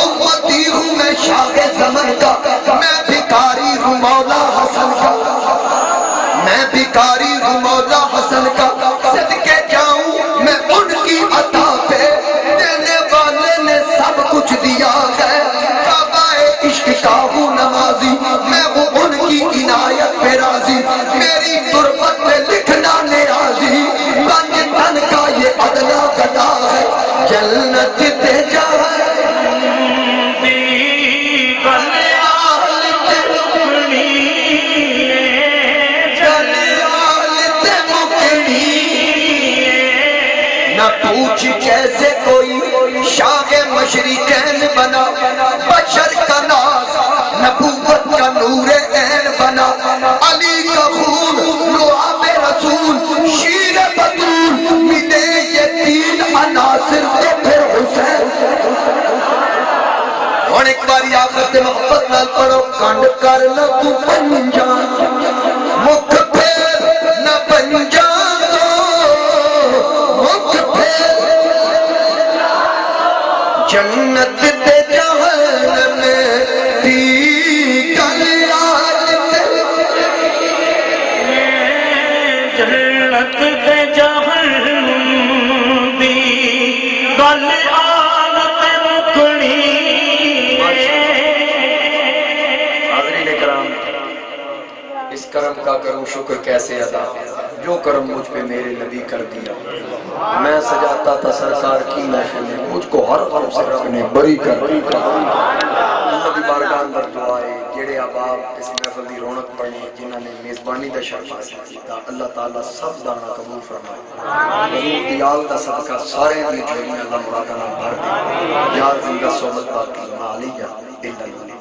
امتی ہوں میں شاہ زمن کا، میں بھکاری ہوں مولا حسن کا، میں بھکاری ہوں مولا حسن کا، صدقے جاؤں میں ان کی عطا پہ، دینے والے نے سب کچھ دیا ہے، کعبہ عشق کا ہوں نمازی، میں ہوں ان کی عنایت پہ راضی، میری تربت پہ لکھنا نیازی، بنج تن کا یہ ادنا گدا ہے، جنت دے جائے پوچھ کیسے کوئی شاہ مشرقین بنا، بشر کا ناز نبوت کا نور عین بنا، علی کا خون لعاب رسول شیر بطول، ملے یہ تین عناصر تو پھر حسین۔ اور ایک باری آخر محبت نال پڑھو، کنڈ کر نہ تو پنجان، مکھ پھیر نہ پنجان دو، مکھ پھیر جنت تے جہنم دی گل آج جنت تے جہنم دی گل آن تے مکڑی۔ حاضرین کرام، اس کرم کا کروں شکر کیسے ادا، جو کرم مجھ پہ میرے نبی کر دیا، میں سجاتا تھا سرکار کی محفل میں، مجھ کو ہر غم سے رب نے بری کر دیا۔ اللہ دی بارگاہ اندر دعائے جڑے احباب اس محفل دی رونق پڑھنے، جنہاں نے میزبانی دا شرف حاصل کیتا، اللہ تعالیٰ سب دانا قبول فرمائے، حضور دی آل دا صدقہ سارے دی جوڑیاں اللہ مرادہ نہ بھر دے، یار زندہ صحبت باقی ما علیہ الا اللہ۔